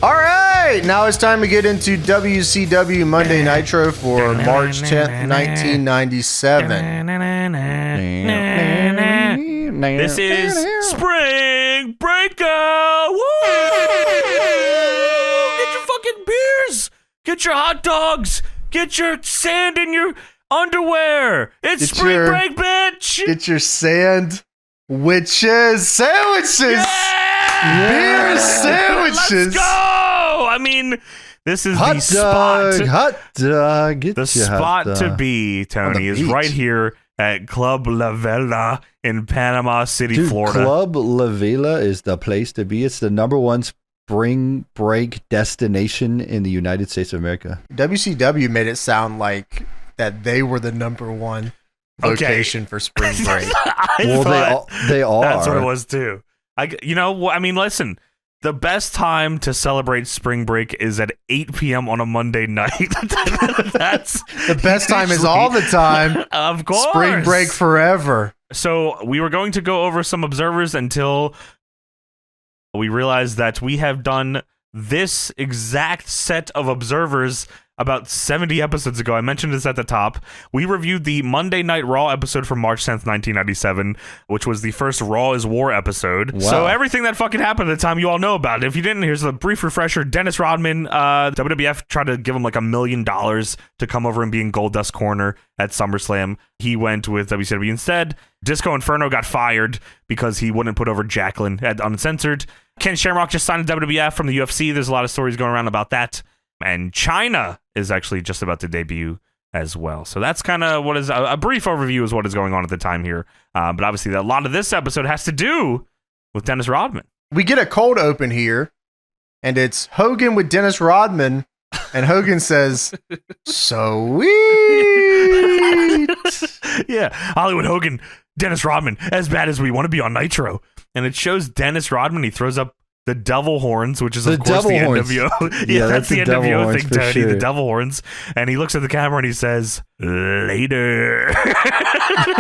All right, now it's time to get into WCW Monday Nitro for March 10th, 1997. This is Spring Breakout. Woo! Get your fucking beers. Get your hot dogs. Get your sand in your underwear. It's Spring Break, bitch. Get your sandwiches. Beer sandwiches. Let's go. I mean, this is the spot. Hot dog. The spot to be, Tony, is right here at Club La Vela in Panama City, Florida. Club La Vela is the place to be. It's the #1 spring break destination in the United States of America. WCW made it sound like that they were the #1 location for spring break. They are. That's what it was too. Listen, the best time to celebrate spring break is at 8 p.m. on a Monday night. That's the best time is all the time. Of course. Spring break forever. So we were going to go over some observers until we realized that we have done this exact set of observers about 70 episodes ago. I mentioned this at the top. We reviewed the Monday Night Raw episode from March 10th, 1997, which was the first Raw is War episode. Wow. So everything that fucking happened at the time, you all know about it. If you didn't, here's a brief refresher. Dennis Rodman, WWF tried to give him like $1 million to come over and be in Goldust Corner at SummerSlam. He went with WCW instead. Disco Inferno got fired because he wouldn't put over Jacqueline at Uncensored. Ken Shamrock just signed to WWF from the UFC. There's a lot of stories going around about that. And China is actually just about to debut as well. So that's kind of what is a brief overview is what is going on at the time here. But obviously a lot of this episode has to do with Dennis Rodman. We get a cold open here, and it's Hogan with Dennis Rodman, and Hogan says, "Sweet." Yeah, Hollywood Hogan, Dennis Rodman, as bad as we want to be on Nitro. And it shows Dennis Rodman. He throws up the devil horns, which is, of course, the NWO. Yeah, that's the NWO thing, Tony, sure. The devil horns. And he looks at the camera and he says, "Later."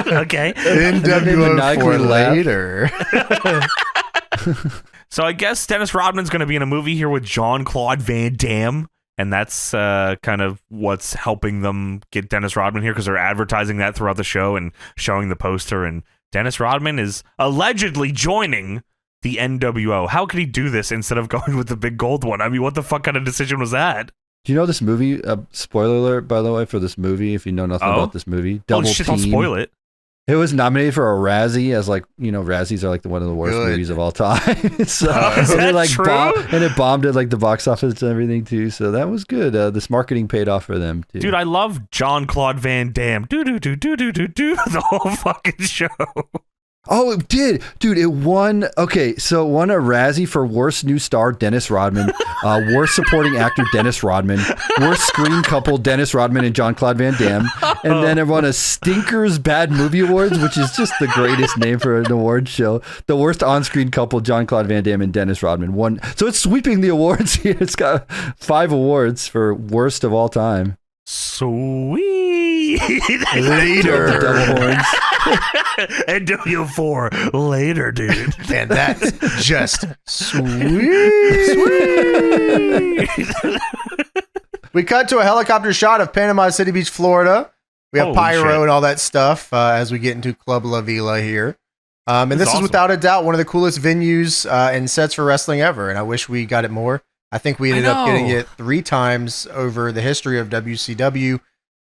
Okay. NWO for later. So I guess Dennis Rodman's going to be in a movie here with Jean-Claude Van Damme. And that's kind of what's helping them get Dennis Rodman here, because they're advertising that throughout the show and showing the poster. And Dennis Rodman is allegedly joining the NWO. How could he do this instead of going with the big gold one? I mean, what the fuck kind of decision was that? Do you know this movie? Spoiler alert, by the way, for this movie. If you know nothing about this movie, Double Team. Don't spoil it. It was nominated for a Razzie, as Razzies are like one of the worst movies of all time. So is that true? And it bombed at like the box office and everything too. So that was good. This marketing paid off for them too. Dude, I love Jean-Claude Van Damme. Do the whole fucking show. Oh, it did. Dude, it won. Okay, so it won a Razzie for Worst New Star, Dennis Rodman. Worst Supporting Actor, Dennis Rodman. Worst Screen Couple, Dennis Rodman and Jean-Claude Van Damme. And then it won a Stinkers Bad Movie Awards, which is just the greatest name for an award show. The Worst On-Screen Couple, Jean-Claude Van Damme and Dennis Rodman. Won. So it's sweeping the awards here. It's got 5 awards for Worst of all time. Sweet. Later. Double horns. NW4 later, dude. And that's just sweet. We cut to a helicopter shot of Panama City Beach, Florida. We have pyro and all that stuff as we get into Club La Vela here. And this is without a doubt one of the coolest venues and sets for wrestling ever. And I wish we got it more. I think we ended up getting it 3 times over the history of WCW.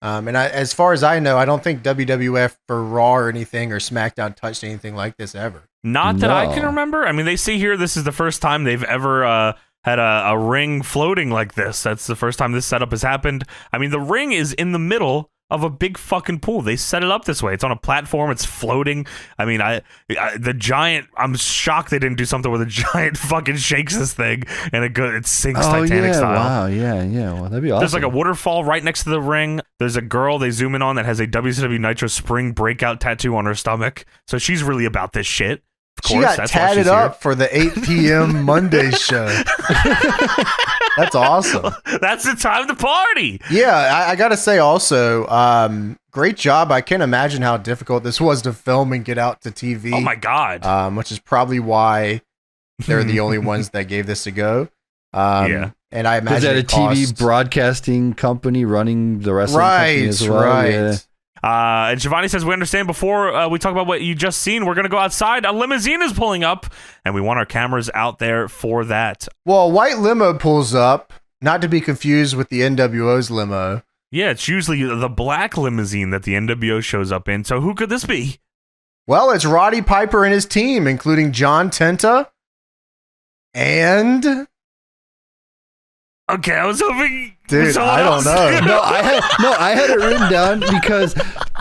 And as far as I know, I don't think WWF for Raw or anything or SmackDown touched anything like this ever. Not that I can remember. I mean, they see here this is the first time they've ever had a ring floating like this. That's the first time this setup has happened. I mean, the ring is in the middle of a big fucking pool. They set it up this way. It's on a platform. It's floating. I mean, the giant. I'm shocked they didn't do something where the giant fucking shakes this thing and it sinks Titanic style. Wow, yeah. Well, that'd be awesome. There's like a waterfall right next to the ring. There's a girl they zoom in on that has a WCW Nitro Spring Breakout tattoo on her stomach. So she's really about this shit. Of course, she got tatted up for the 8 p.m. Monday show. That's awesome. That's the time to party. Yeah, I got to say also, great job. I can't imagine how difficult this was to film and get out to TV. Oh, my God. Which is probably why they're the only ones that gave this a go. And I imagine was that a TV broadcasting company running the wrestling company as well? Right. Yeah. And Shivani says, we understand before we talk about what you just seen, we're going to go outside. A limousine is pulling up, and we want our cameras out there for that. Well, a white limo pulls up, not to be confused with the NWO's limo. Yeah, it's usually the black limousine that the NWO shows up in. So who could this be? Well, it's Roddy Piper and his team, including John Tenta and... Okay, I was hoping... Dude, I don't know. I had it written down because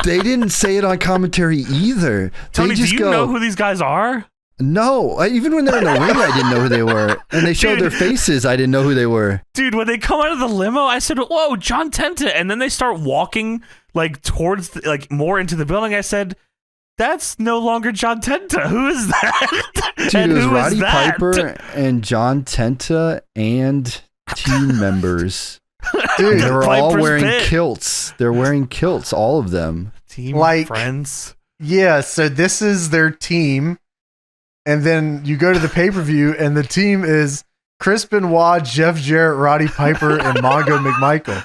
they didn't say it on commentary either. Tony, do you know who these guys are? No, even when they're in the ring, I didn't know who they were. And they showed their faces, I didn't know who they were. Dude, when they come out of the limo, I said, whoa, John Tenta. And then they start walking like towards, like more into the building. I said, that's no longer John Tenta. Who is that? Dude, it was Roddy Piper and John Tenta and team members. Dude, they were all wearing kilts. They're wearing kilts, all of them. Team friends. Yeah, so this is their team. And then you go to the pay-per-view, and the team is Chris Benoit, Jeff Jarrett, Roddy Piper, and Mongo McMichael.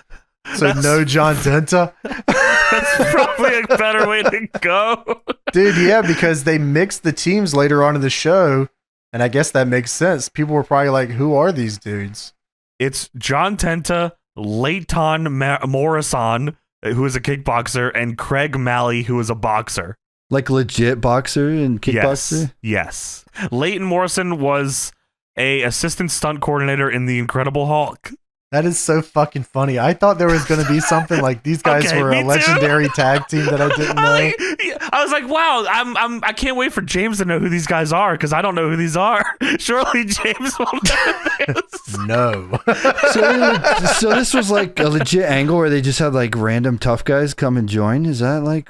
So no John Tenta. That's probably a better way to go. Dude, yeah, because they mixed the teams later on in the show, and I guess that makes sense. People were probably like, who are these dudes? It's John Tenta, Leighton Morrison, who is a kickboxer, and Craig Malley, who is a boxer. Like legit boxer and kickboxer? Yes. Leighton Morrison was a assistant stunt coordinator in The Incredible Hulk. That is so fucking funny. I thought there was going to be something like these guys were a legendary tag team that I didn't know. I was like, wow, I can't wait for James to know who these guys are because I don't know who these are. Surely James will know this. No. So this was like a legit angle where they just had like random tough guys come and join? Is that like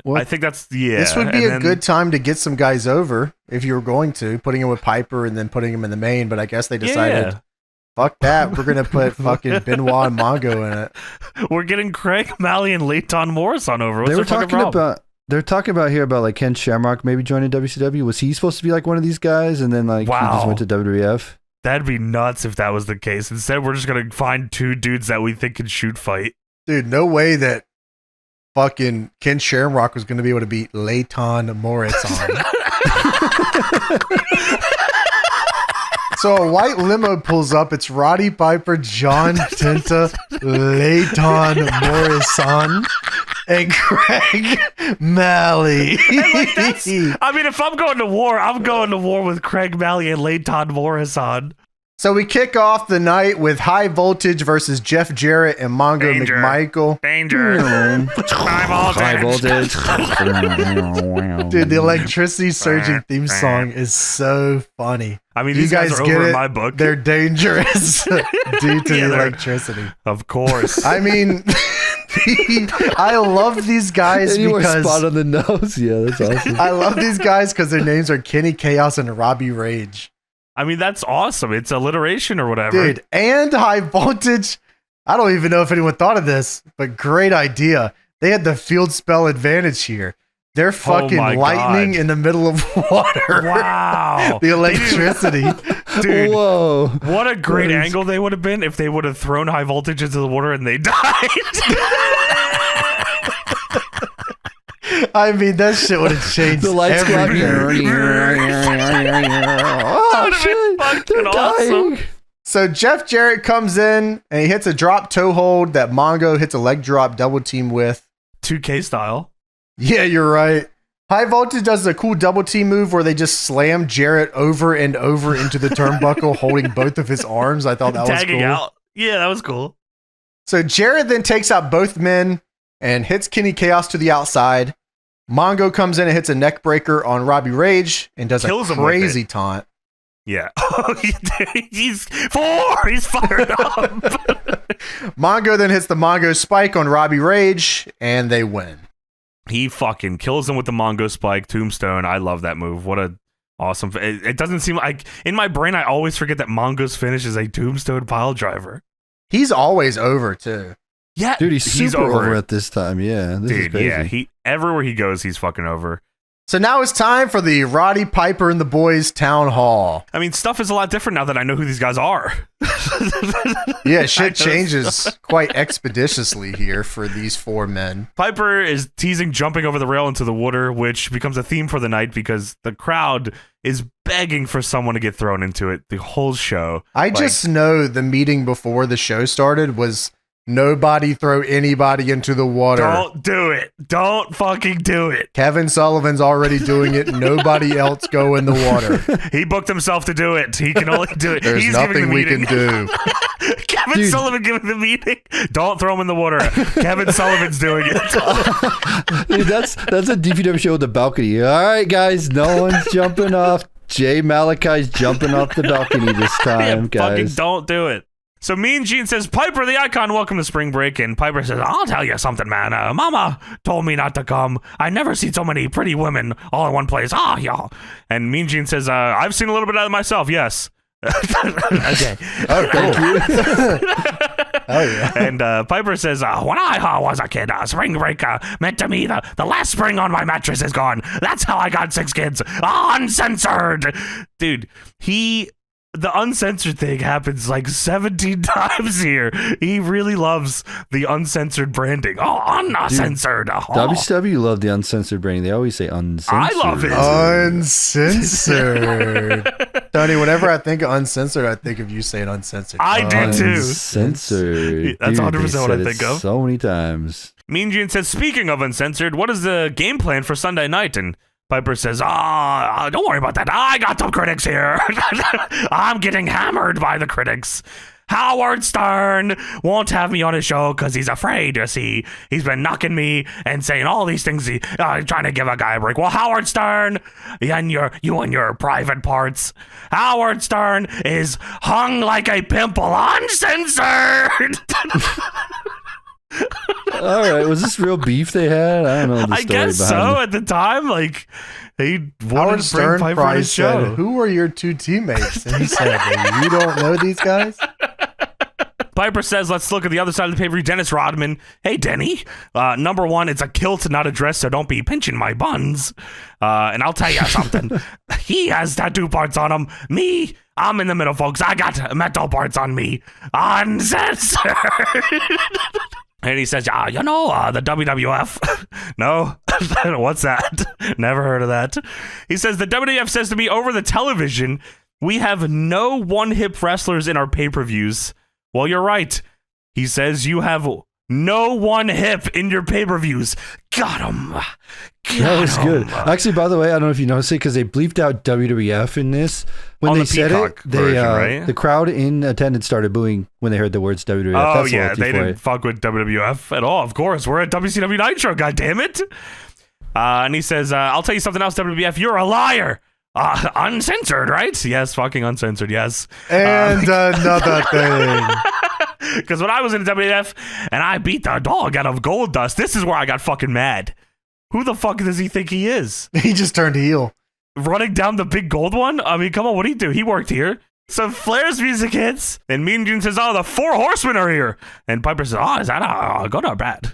what? I think that's, yeah. This would be a good time to get some guys over if you were going to, putting him with Piper and then putting him in the main, but I guess they decided... Yeah. Fuck that. We're going to put fucking Benoit and Mongo in it. We're getting Craig Malley and Leighton Morrison over. What's they were talking about here about like Ken Shamrock maybe joining WCW. Was he supposed to be like one of these guys and then like he just went to WWF? That'd be nuts if that was the case. Instead, we're just going to find two dudes that we think can shoot fight. Dude, no way that fucking Ken Shamrock was going to be able to beat Leighton Morrison. So a white limo pulls up. It's Roddy Piper, John Tenta, Leighton Morrison, and Craig Malley. I mean, if I'm going to war with Craig Malley and Leighton Morrison. So we kick off the night with High Voltage versus Jeff Jarrett and Mongo McMichael. Danger. High voltage. Dude, the electricity surging theme song is so funny. I mean, these guys are over in my book. They're dangerous due to the electricity. Of course. I mean, I love these guys because... spot on the nose. Yeah, that's awesome. I love these guys because their names are Kenny Chaos and Robbie Rage. I mean, that's awesome. It's alliteration or whatever. Dude, and High Voltage. I don't even know if anyone thought of this, but great idea. They had the field spell advantage here. They're fucking lightning in the middle of water. Wow. The electricity. Dude, whoa. What a great angle they would have been if they would have thrown High Voltage into the water and they died. I mean, that shit would have changed the lights everything. Oh, shit. They're awesome. dying. So Jeff Jarrett comes in and he hits a drop toe hold that Mongo hits a leg drop double team with. 2K style. Yeah, you're right. High Voltage does a cool double team move where they just slam Jarrett over and over into the turnbuckle, holding both of his arms. I thought that was cool. Out. Yeah, that was cool. So Jarrett then takes out both men and hits Kenny Chaos to the outside. Mongo comes in and hits a neck breaker on Robbie Rage and does a crazy taunt. Yeah. He's fired up. Mongo then hits the Mongo Spike on Robbie Rage and they win. He fucking kills him with the Mongo Spike tombstone. I love that move. What a awesome. It doesn't seem like in my brain, I always forget that Mongo's finish is a tombstone pile driver. He's always over too. Yeah, dude, he's super over at this time. Yeah, this is crazy. Yeah, everywhere he goes, he's fucking over. So now it's time for the Roddy Piper and the Boys Town Hall. I mean, stuff is a lot different now that I know who these guys are. Yeah, shit changes quite expeditiously here for these four men. Piper is teasing jumping over the rail into the water, which becomes a theme for the night because the crowd is begging for someone to get thrown into it the whole show. I just know the meeting before the show started was nobody throw anybody into the water. Don't do it. Don't fucking do it. Kevin Sullivan's already doing it. Nobody else go in the water. He booked himself to do it. He can only do it. There's He's nothing giving the we can meeting. do. Kevin Sullivan giving the meeting. Don't throw him in the water. Kevin Sullivan's doing it. Dude, that's a DPW show with the balcony. All right, guys, no one's jumping off. Jay Malachi's jumping off the balcony this time, guys. Fucking don't do it. So Mean Gene says, Piper, the icon, welcome to spring break. And Piper says, I'll tell you something, man. Mama told me not to come. I never seen so many pretty women all in one place. Y'all. And Mean Gene says, I've seen a little bit of it myself, yes. Okay. Oh, thank you. Oh, yeah. And Piper says, when I was a kid, spring break meant to me the last spring on my mattress is gone. That's how I got 6 kids. Uncensored. Dude, the uncensored thing happens like 17 times here. He really loves the uncensored branding. Uncensored. WCW love the uncensored branding. They always say uncensored. I love it. Uncensored. Tony, whenever I think of uncensored, I think of you saying uncensored. I do too. Uncensored. That's Dude, 100% what I think of. So many times. Mean Gene says, speaking of uncensored, what is the game plan for Sunday night? And Piper says, don't worry about that. I got some critics here. I'm getting hammered by the critics. Howard Stern won't have me on his show because he's afraid. You see, he's been knocking me and saying all these things, trying to give a guy a break. Well, Howard Stern and your private parts. Howard Stern is hung like a pimple, uncensored. All right, was this real beef they had? I don't know the I story guess behind so. it. At the time, like he wanted Howard to Stern bring Piper to probably his show. said, who are your 2 teammates? And he said, you don't know these guys? Piper says, let's look at the other side of the pay-per-view. Dennis Rodman. Hey, Denny. Number 1, it's a kilt, not a dress, so don't be pinching my buns. And I'll tell you something. He has tattoo parts on him. Me, I'm in the middle, folks. I got metal parts on me. Uncensored. And he says, the WWF. No? What's that? Never heard of that. He says, the WWF says to me over the television, we have no one-hip wrestlers in our pay-per-views. Well, you're right. He says you have no one hip in your pay-per-views. Got him. That was good. Actually, by the way, I don't know if you noticed it because they bleeped out WWF in this. When they said it, right? The crowd in attendance started booing when they heard the words WWF. Oh, That's yeah. They didn't fuck with WWF at all. Of course. We're at WCW Nitro, goddammit. And he says, I'll tell you something else, WWF. You're a liar. Uncensored, right? Yes, fucking uncensored, yes. And another thing. Because when I was in the WWF and I beat the dog out of Gold Dust, this is where I got fucking mad. Who the fuck does he think he is? He just turned heel. Running down the big gold one? I mean, come on, what do you do? He worked here. So Flair's music hits, and Mean Gene says, the 4 horsemen are here. And Piper says, is that good or bad?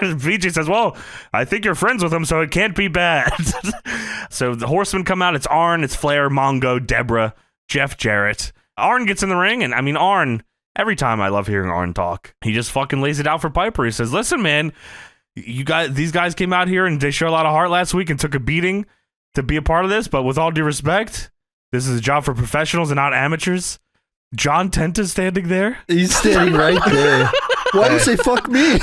VJ says, well, I think you're friends with them, so it can't be bad. So the horsemen come out. It's Arn, it's Flair, Mongo, Deborah, Jeff Jarrett. Arn gets in the ring, and I mean, Arn, every time I love hearing Arn talk, he just fucking lays it out for Piper. He says, listen, man, these guys came out here and they showed a lot of heart last week and took a beating to be a part of this, but with all due respect, this is a job for professionals and not amateurs. John Tenta's standing there. He's standing right there. Why do you say fuck me?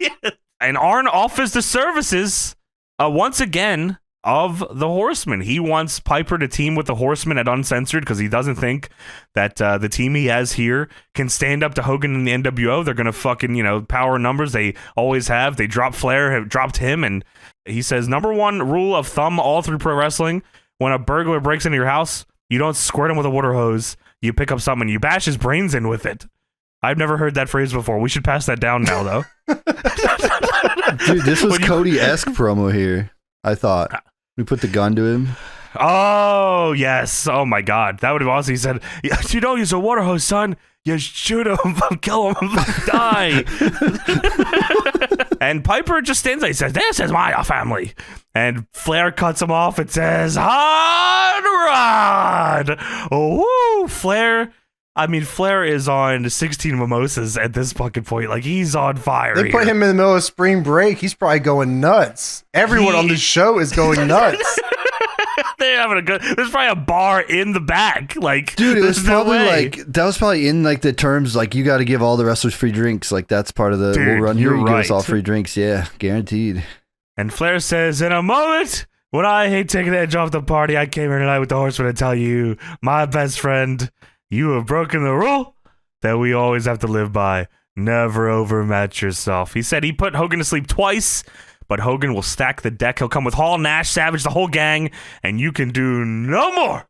Yeah. And Arn offers the services once again of the Horsemen. He wants Piper to team with the Horsemen at Uncensored because he doesn't think that the team he has here can stand up to Hogan and the NWO. They're going to fucking, power numbers. They always have. They dropped Flair, have dropped him. And he says, number 1 rule of thumb all through pro wrestling, when a burglar breaks into your house, you don't squirt him with a water hose. You pick up something and you bash his brains in with it. I've never heard that phrase before. We should pass that down now, though. Dude, this was Cody-esque promo here, I thought. We put the gun to him. Oh, yes. Oh, my God. That would have awesome. He said, you don't use a water hose, son. You shoot him, kill him, die. And Piper just stands there. He says, this is my family. And Flair cuts him off and says, Hot Rod. Oh, Flair. I mean, Flair is on 16 mimosas at this fucking point. Like, he's on fire. They put him in the middle of spring break. He's probably going nuts. Everyone on the show is going nuts. They're having a good. There's probably a bar in the back. Like, dude, it was probably that was probably in like the terms like you got to give all the wrestlers free drinks. Like that's part of the we'll run here. You give us all free drinks. Yeah, guaranteed. And Flair says, in a moment when I hate taking the edge off the party, I came here tonight with the Horsemen to tell you, my best friend, you have broken the rule that we always have to live by. Never overmatch yourself. He said he put Hogan to sleep twice. But Hogan will stack the deck. He'll come with Hall, Nash, Savage, the whole gang, and you can do no more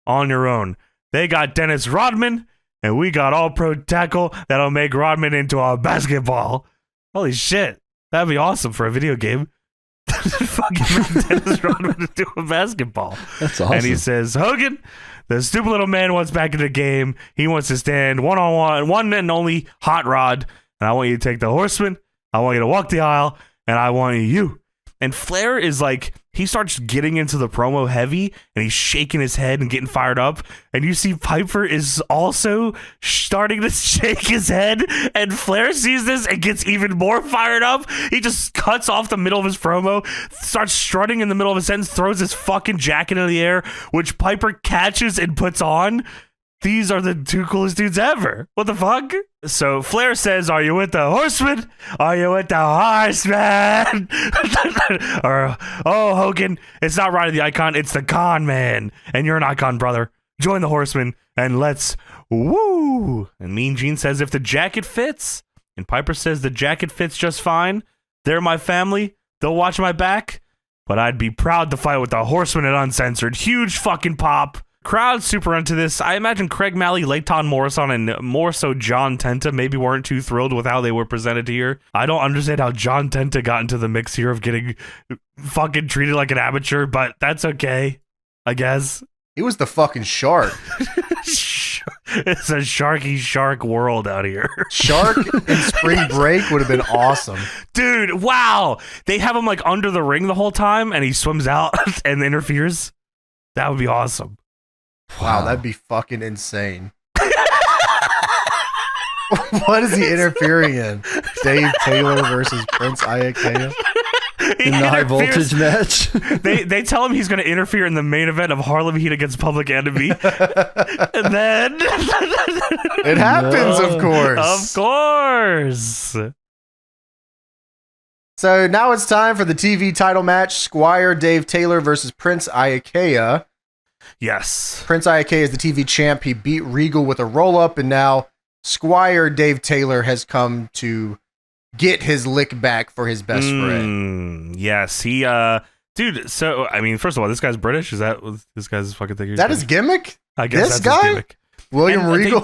on your own. They got Dennis Rodman, and we got all-pro tackle that'll make Rodman into a basketball. Holy shit. That'd be awesome for a video game. Fucking make Dennis Rodman into a basketball. That's awesome. And he says, Hogan, the stupid little man wants back in the game. He wants to stand one-on-one, one and only Hot Rod. And I want you to take the Horseman. I want you to walk the aisle. And I want you. And Flair is like, he starts getting into the promo heavy and he's shaking his head and getting fired up. And you see Piper is also starting to shake his head. And Flair sees this and gets even more fired up. He just cuts off the middle of his promo, starts strutting in the middle of a sentence, throws his fucking jacket in the air, which Piper catches and puts on. These are the two coolest dudes ever. What the fuck? So Flair says, are you with the Horsemen? Are you with the Horsemen? Or, oh, Hogan, it's not Roddy the Icon, it's the Con Man. And you're an icon, brother. Join the Horsemen and let's woo. And Mean Gene says, if the jacket fits. And Piper says, the jacket fits just fine. They're my family. They'll watch my back. But I'd be proud to fight with the Horsemen at Uncensored. Huge fucking pop. Crowd super into this. I imagine Craig Malley, Leighton Morrison, and more so John Tenta maybe weren't too thrilled with how they were presented here. I don't understand how John Tenta got into the mix here of getting fucking treated like an amateur, but that's okay, I guess. He was the fucking shark. It's a sharky shark world out here. Shark in spring break would have been awesome. Dude, wow. They have him like under the ring the whole time and he swims out and interferes. That would be awesome. Wow, that'd be fucking insane. What is he interfering in? Dave Taylor versus Prince Iakea? In the high voltage match? They tell him he's going to interfere in the main event of Harlem Heat against Public Enemy. And then... It happens, of course. Of course. So now it's time for the TV title match. Squire Dave Taylor versus Prince Iakea. Yes. Prince Iakea is the TV champ. He beat Regal with a roll-up, and now Squire Dave Taylor has come to get his lick back for his best friend. Yes, he, dude, so, I mean, first of all, this guy's British? Is that what this guy's fucking thing? That his gimmick? I guess this that's guy? his gimmick. William And Regal?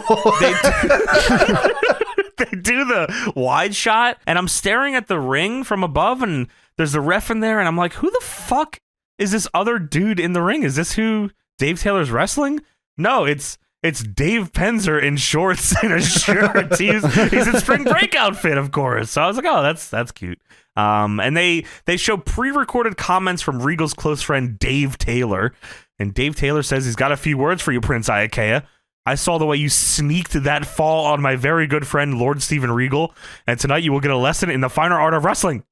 They do the wide shot, and I'm staring at the ring from above, and there's the ref in there, and I'm like, who the fuck is this other dude in the ring? Is this who Dave Taylor's wrestling? No, it's Dave Penzer in shorts and a shirt. He's in spring break outfit, of course. So I was like, oh, that's cute. And they show pre-recorded comments from Regal's close friend Dave Taylor, and Dave Taylor says he's got a few words for you, Prince Iakea. I saw the way you sneaked that fall on my very good friend Lord Steven Regal, and tonight you will get a lesson in the finer art of wrestling.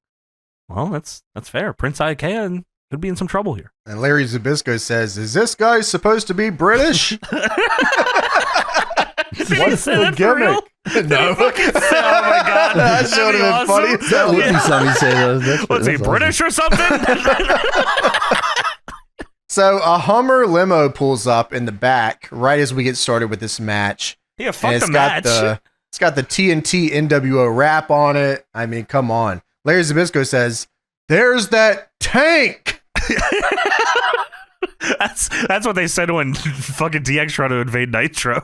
Well, that's fair. Prince Iakea could be in some trouble here. And Larry Zbyszko says, is this guy supposed to be British? What's the gimmick? No. Oh my god. That should have been funny. That would be something say those. What's he, British or something? So a Hummer limo pulls up in the back right as we get started with this match. Yeah, fuck the match. It's got the TNT NWO wrap on it. I mean, come on. Larry Zbyszko says, there's that tank. That's what they said when fucking DX tried to invade Nitro.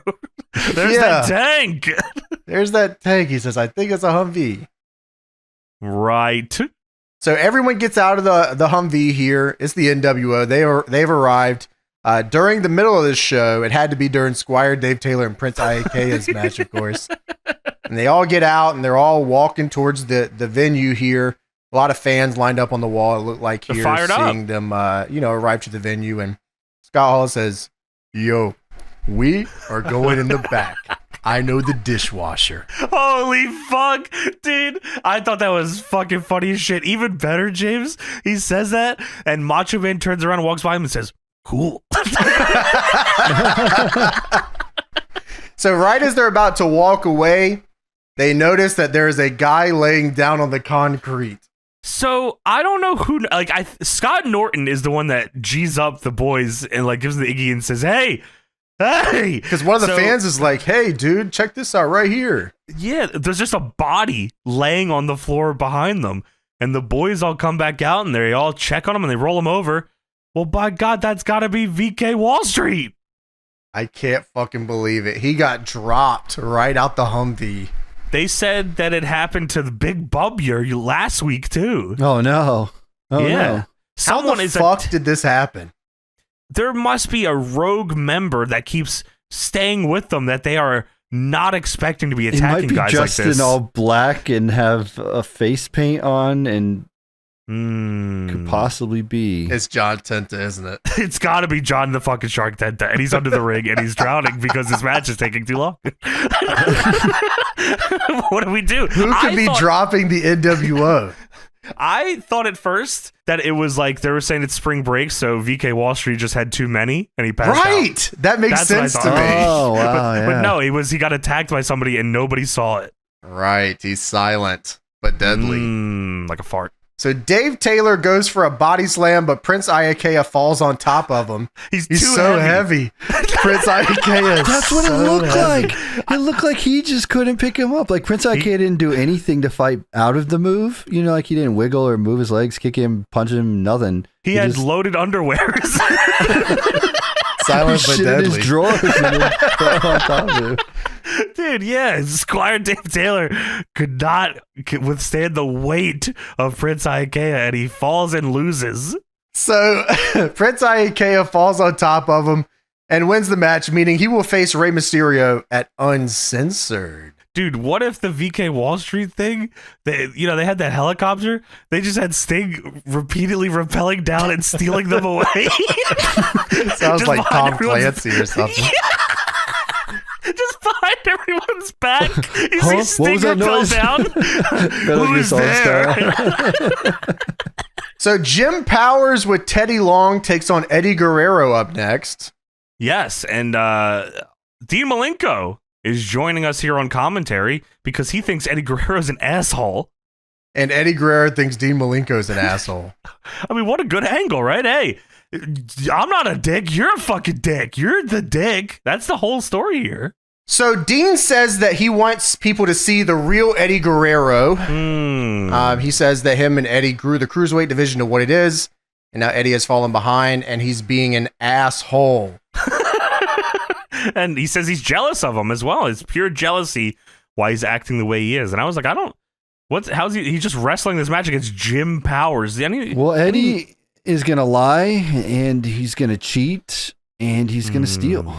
There's that tank. There's that tank. He says, I think it's a Humvee. Right. So everyone gets out of the Humvee here. It's the NWO. They've arrived. During the middle of this show, it had to be during Squire Dave Taylor and Prince Iakea's match, of course. And they all get out and they're all walking towards the venue here. A lot of fans lined up on the wall. It looked like here, seeing them, arrive to the venue. And Scott Hall says, "Yo, we are going in the back. I know the dishwasher." Holy fuck, dude. I thought that was fucking funny as shit. Even better, James. He says that, and Macho Man turns around and walks by him and says, "Cool." So right as they're about to walk away, they notice that there is a guy laying down on the concrete. So I don't know who, Scott Norton is the one that G's up the boys and gives them the Iggy and says, hey. Because one of the fans is like, "Hey, dude, check this out right here." Yeah, there's just a body laying on the floor behind them. And the boys all come back out and they all check on him and they roll him over. Well, by God, that's got to be VK Wall Street. I can't fucking believe it. He got dropped right out the Humvee. They said that it happened to the Big Bub here last week, too. Oh, no. Oh, no. How the fuck did this happen? There must be a rogue member that keeps staying with them that they are not expecting to be attacking guys like this. He might be dressed in all black and have a face paint on and could possibly be. It's John Tenta, isn't it? It's got to be John the fucking Shark Tenta, and he's under the ring and he's drowning because his match is taking too long. What do we do? Who could be dropping the NWO? I thought at first that it was they were saying it's spring break, so VK Wall Street just had too many and he passed out. That makes sense to me. Oh, wow, but no, he got attacked by somebody and nobody saw it. Right, he's silent but deadly. Like a fart. So Dave Taylor goes for a body slam, but Prince Iaukea falls on top of him. He's so heavy. Prince Iaukea. That's what it looked like. It looked like he just couldn't pick him up. Prince Iaukea didn't do anything to fight out of the move. He didn't wiggle or move his legs, kick him, punch him, nothing. He had just loaded underwear. Silent but deadly. In his drawers and then fell on top of him. Dude, yeah, Squire Dave Taylor could not withstand the weight of Prince Iaukea, and he falls and loses. So Prince Iaukea falls on top of him and wins the match, meaning he will face Rey Mysterio at Uncensored. Dude, what if the VK Wall Street thing, they had that helicopter, they just had Sting repeatedly rappelling down and stealing them away? Sounds like Tom Clancy or something. Yeah. Just behind everyone's back. You see Sting rappel down. Who's there? So Jim Powers with Teddy Long takes on Eddie Guerrero up next. Yes, and Dean Malenko is joining us here on commentary because he thinks Eddie Guerrero's an asshole. And Eddie Guerrero thinks Dean Malenko's an asshole. I mean, what a good angle, right? Hey, I'm not a dick. You're a fucking dick. You're the dick. That's the whole story here. So Dean says that he wants people to see the real Eddie Guerrero. He says that him and Eddie grew the cruiserweight division to what it is, and now Eddie has fallen behind, and he's being an asshole. And he says he's jealous of him as well. It's pure jealousy why he's acting the way he is. And I was like, how's he? He's just wrestling this match against Jim Powers. Eddie is going to lie, and he's going to cheat, and he's going to steal.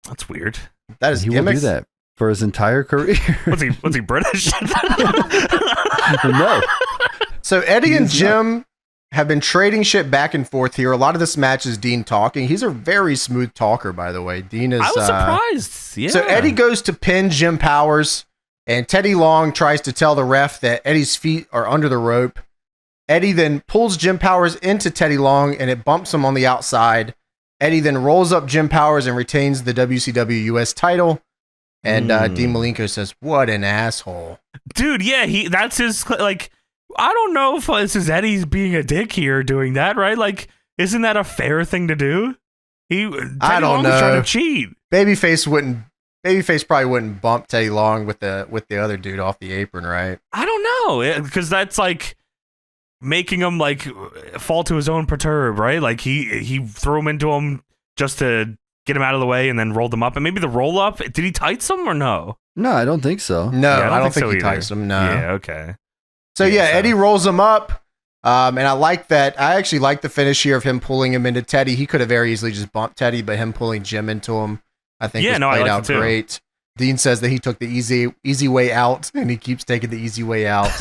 That's weird. That is he will do that for his entire career. Was he British? No. So Eddie and Jim have been trading shit back and forth here. A lot of this match is Dean talking. He's a very smooth talker, by the way. Dean is. I was surprised. Yeah. So Eddie goes to pin Jim Powers, and Teddy Long tries to tell the ref that Eddie's feet are under the rope. Eddie then pulls Jim Powers into Teddy Long, and it bumps him on the outside. Eddie then rolls up Jim Powers and retains the WCW US title. And Dean Malenko says, "What an asshole." Dude, yeah, that's his, I don't know if this is Eddie's being a dick here doing that, right? Isn't that a fair thing to do? I don't know. Trying to cheat. Babyface probably wouldn't bump Teddy Long with the other dude off the apron, right? I don't know, because that's making him fall to his own perturb, right? He threw him into him just to get him out of the way and then rolled him up. And maybe the roll up, did he tights him or no? No, I don't think so. No, I don't think he tights him. No. Yeah, okay. So Eddie rolls him up. And I like that. I actually like the finish here of him pulling him into Teddy. He could have very easily just bumped Teddy, but him pulling Jim into him, I think was played out great. Dean says that he took the easy way out, and he keeps taking the easy way out.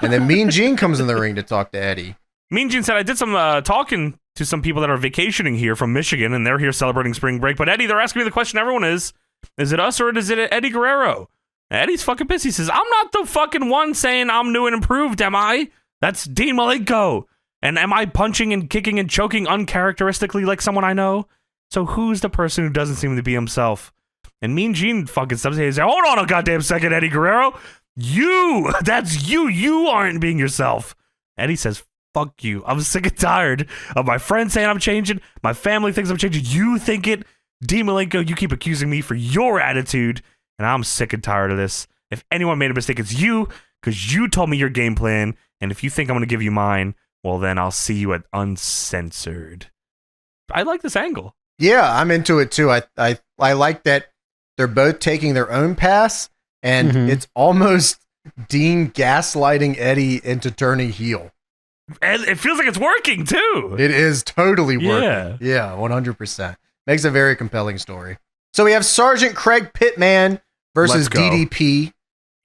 And then Mean Gene comes in the ring to talk to Eddie. Mean Gene said, I did some talking to some people that are vacationing here from Michigan, and they're here celebrating spring break. But Eddie, they're asking me the question everyone is it us or is it Eddie Guerrero? Eddie's fucking pissed. He says, I'm not the fucking one saying I'm new and improved, am I? That's Dean Malenko. And am I punching and kicking and choking uncharacteristically like someone I know? So who's the person who doesn't seem to be himself? And Mean Gene fucking stops and says, hold on a goddamn second, Eddie Guerrero. That's you. You aren't being yourself. Eddie says, fuck you. I'm sick and tired of my friends saying I'm changing. My family thinks I'm changing. You think it. Dean Malenko, you keep accusing me for your attitude. And I'm sick and tired of this. If anyone made a mistake, it's you. Because you told me your game plan. And if you think I'm going to give you mine, well, then I'll see you at Uncensored. I like this angle. Yeah, I'm into it too. I like that they're both taking their own pass, and it's almost Dean gaslighting Eddie into turning heel. And it feels like it's working too. It is totally working. Yeah, 100%. Makes a very compelling story. So we have Sergeant Craig Pittman versus DDP.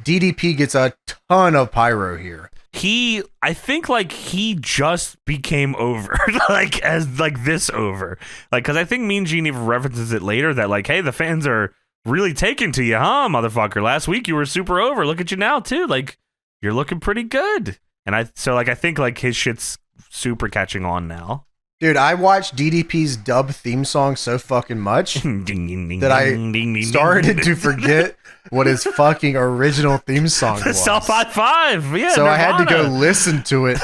DDP gets a ton of pyro here. I think like he just became over, like as like this over, like because I think Mean Gene even references it later that like, hey, the fans are really taking to you, huh, motherfucker? Last week you were super over. Look at you now too. Like you're looking pretty good. And I think like his shit's super catching on now. Dude, I watched DDP's dub theme song so fucking much that I started to forget what his fucking original theme song was. Self High Five. Yeah. So Nirvana. I had to go listen to it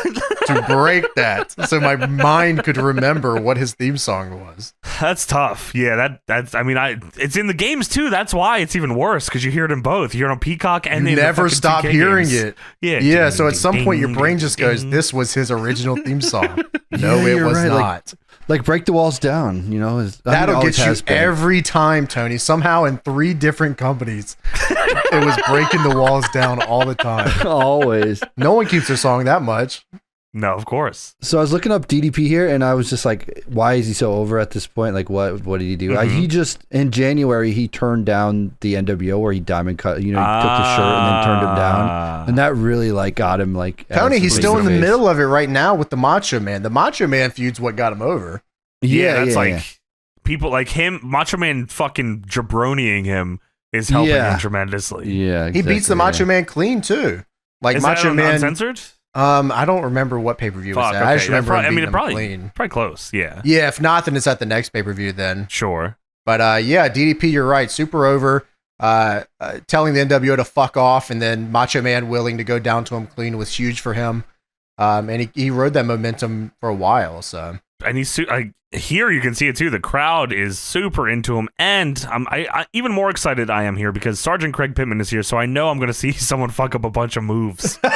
to break that, so my mind could remember what his theme song was. That's tough. Yeah, that's. I mean, it's in the games too. That's why it's even worse because you hear it in both. You hear it on Peacock and you never stop hearing games. it. Yeah. So at some point, your brain just goes, "This was his original theme song." No, it was not. Like Break the Walls Down, you know. That'll get you every time, Tony. Somehow in 3 different companies, it was Breaking the Walls Down all the time. Always. No one keeps their song that much. No, of course. So I was looking up DDP here, and I was just like, why is he so over at this point? Like, what did he do? He just, in January, he turned down the NWO where he diamond cut, he took his shirt and then turned him down. And that really, like, got him, like... Tony, he's still in the middle of it right now with the Macho Man. The Macho Man feud's what got him over. People like him, Macho Man fucking jabroniing him is helping him tremendously. Yeah, exactly, he beats the Macho Man clean, too. Like, is Macho Man... Uncensored? I don't remember what pay-per-view was that. Okay. I just remember him clean. Probably close, yeah. Yeah, if not, then it's at the next pay-per-view then. Sure. But DDP, you're right. Super over. Telling the NWO to fuck off, and then Macho Man willing to go down to him clean was huge for him. And he rode that momentum for a while. So. And he's here you can see it too. The crowd is super into him, and I even more excited I am here because Sergeant Craig Pittman is here, so I know I'm going to see someone fuck up a bunch of moves. Dude,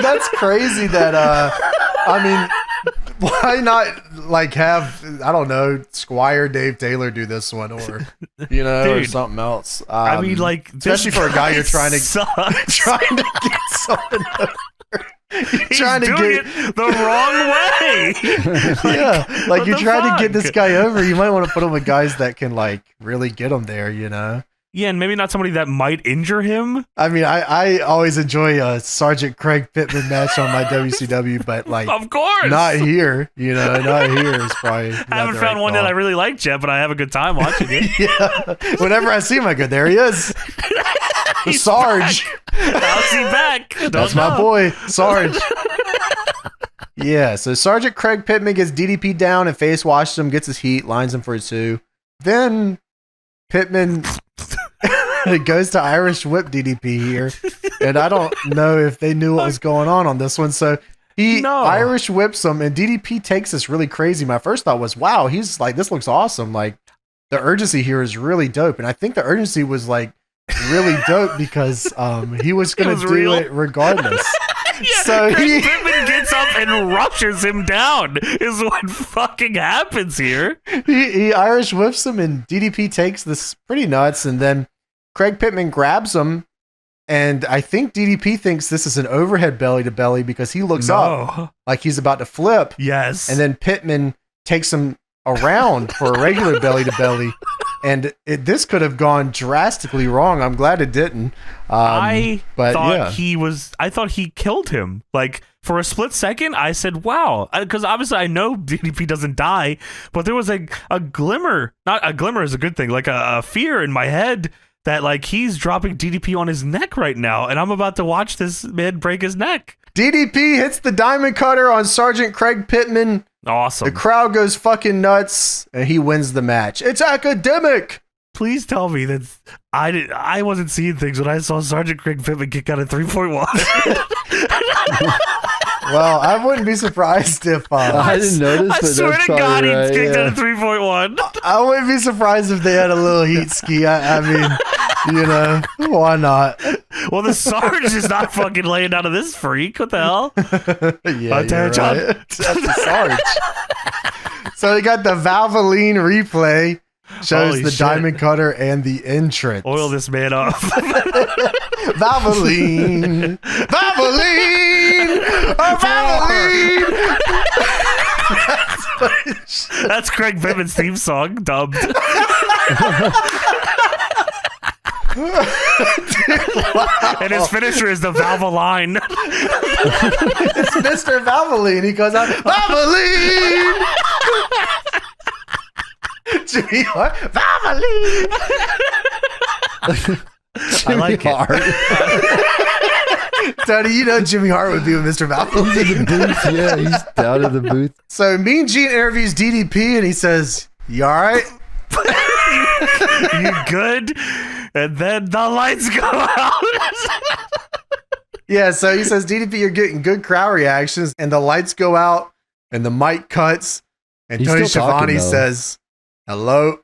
that's crazy. That I mean, why not like have Squire Dave Taylor do this one, or Dude, or something else? I mean, like especially for a guy you're trying to get someone over. He's trying to get it the wrong way. Like you're trying to get this guy over. You might want to put him with guys that can like really get him there, Yeah, and maybe not somebody that might injure him. I mean, I always enjoy a Sergeant Craig Pittman match on my WCW, but like, of course, not here. Not here is probably. I haven't found one that I really like yet, but I have a good time watching it. Yeah, whenever I see him, I go, there he is. Sarge. How's he back? That's my boy, Sarge. Yeah, so Sergeant Craig Pittman gets DDP down and face washes him, gets his heat, lines him for a 2. Then Pittman goes to Irish whip DDP here, and I don't know if they knew what was going on this one. So he Irish whips him, and DDP takes this really crazy. My first thought was, wow, he's like, this looks awesome. Like the urgency here is really dope, and I think the urgency was like really dope because he was going to do it regardless. Yeah, so Pittman gets up and rushes him down is what fucking happens here. He Irish whips him, and DDP takes this pretty nuts, and then Craig Pittman grabs him And I think DDP thinks this is an overhead belly to belly because he looks up like he's about to flip. Yes. And then Pittman takes him around for a regular belly to belly. And this could have gone drastically wrong. I'm glad it didn't. I thought he killed him. Like, for a split second, I said, wow. Because obviously I know DDP doesn't die, but there was a glimmer. Not a glimmer is a good thing. Like a fear in my head that like he's dropping DDP on his neck right now. And I'm about to watch this man break his neck. DDP hits the diamond cutter on Sergeant Craig Pittman. Awesome. The crowd goes fucking nuts, and he wins the match. It's academic. Please tell me that I wasn't seeing things when I saw Sergeant Craig Pittman kick out a 3.1. Well, I wouldn't be surprised if I didn't notice. I swear to God, he kicked out a 3.1. I wouldn't be surprised if they had a little heat ski. I mean, you know, why not? Well, the Sarge is not fucking laying down of this freak. What the hell? Yeah, attention. Right. That's the Sarge. So they got the Valvoline replay. Shows Holy the shit. diamond cutter and the entrance. Oil this man up. Valvoline. Valvoline. Valvoline. That's Craig Pittman's theme song, dubbed. And his finisher is the Valvoline. It's Mr. Valvoline. He goes out, Valvoline. Jimmy Hart, Valvoline. I like Hart. Tony, you know Jimmy Hart would be with Mr. Valvoline. He's in the booth. Yeah, he's down in the booth. So Mean Gene interviews DDP and he says, "You all right? You good?" And then the lights go out. Yeah, so he says, DDP, you're getting good crowd reactions, and the lights go out, and the mic cuts, and He's Tony still talking, Schiavone though. says, hello.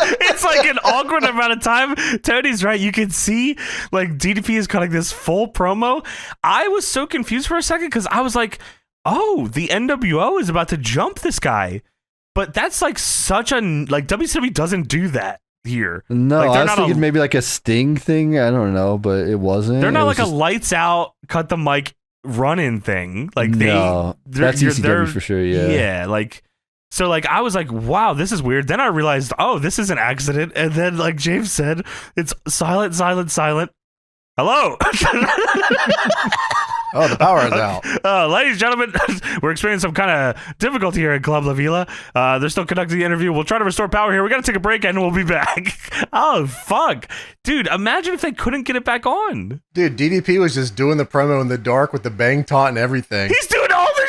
It's like an awkward amount of time. Tony's right. You can see like DDP is cutting this full promo. I was so confused for a second because I was like, oh, the NWO is about to jump this guy. But that's like such a, like WCW doesn't do that here. No, like, I was thinking maybe like a Sting thing. I don't know, but it wasn't. They're not It like was a lights out, cut the mic, run in thing. Like no, that's ECW for sure. Yeah. Yeah. Like, so like I was like, wow, this is weird. Then I realized, oh, this is an accident. And then like James said, it's silent, silent, silent. Hello. Oh, the power is out. Ladies and gentlemen, we're experiencing some kind of difficulty here at Club La Vela. They're still conducting the interview. We'll try to restore power here. We got to take a break and we'll be back. Oh, fuck. Dude, imagine if they couldn't get it back on. Dude, DDP was just doing the promo in the dark with the bang taunt and everything. He's doing all the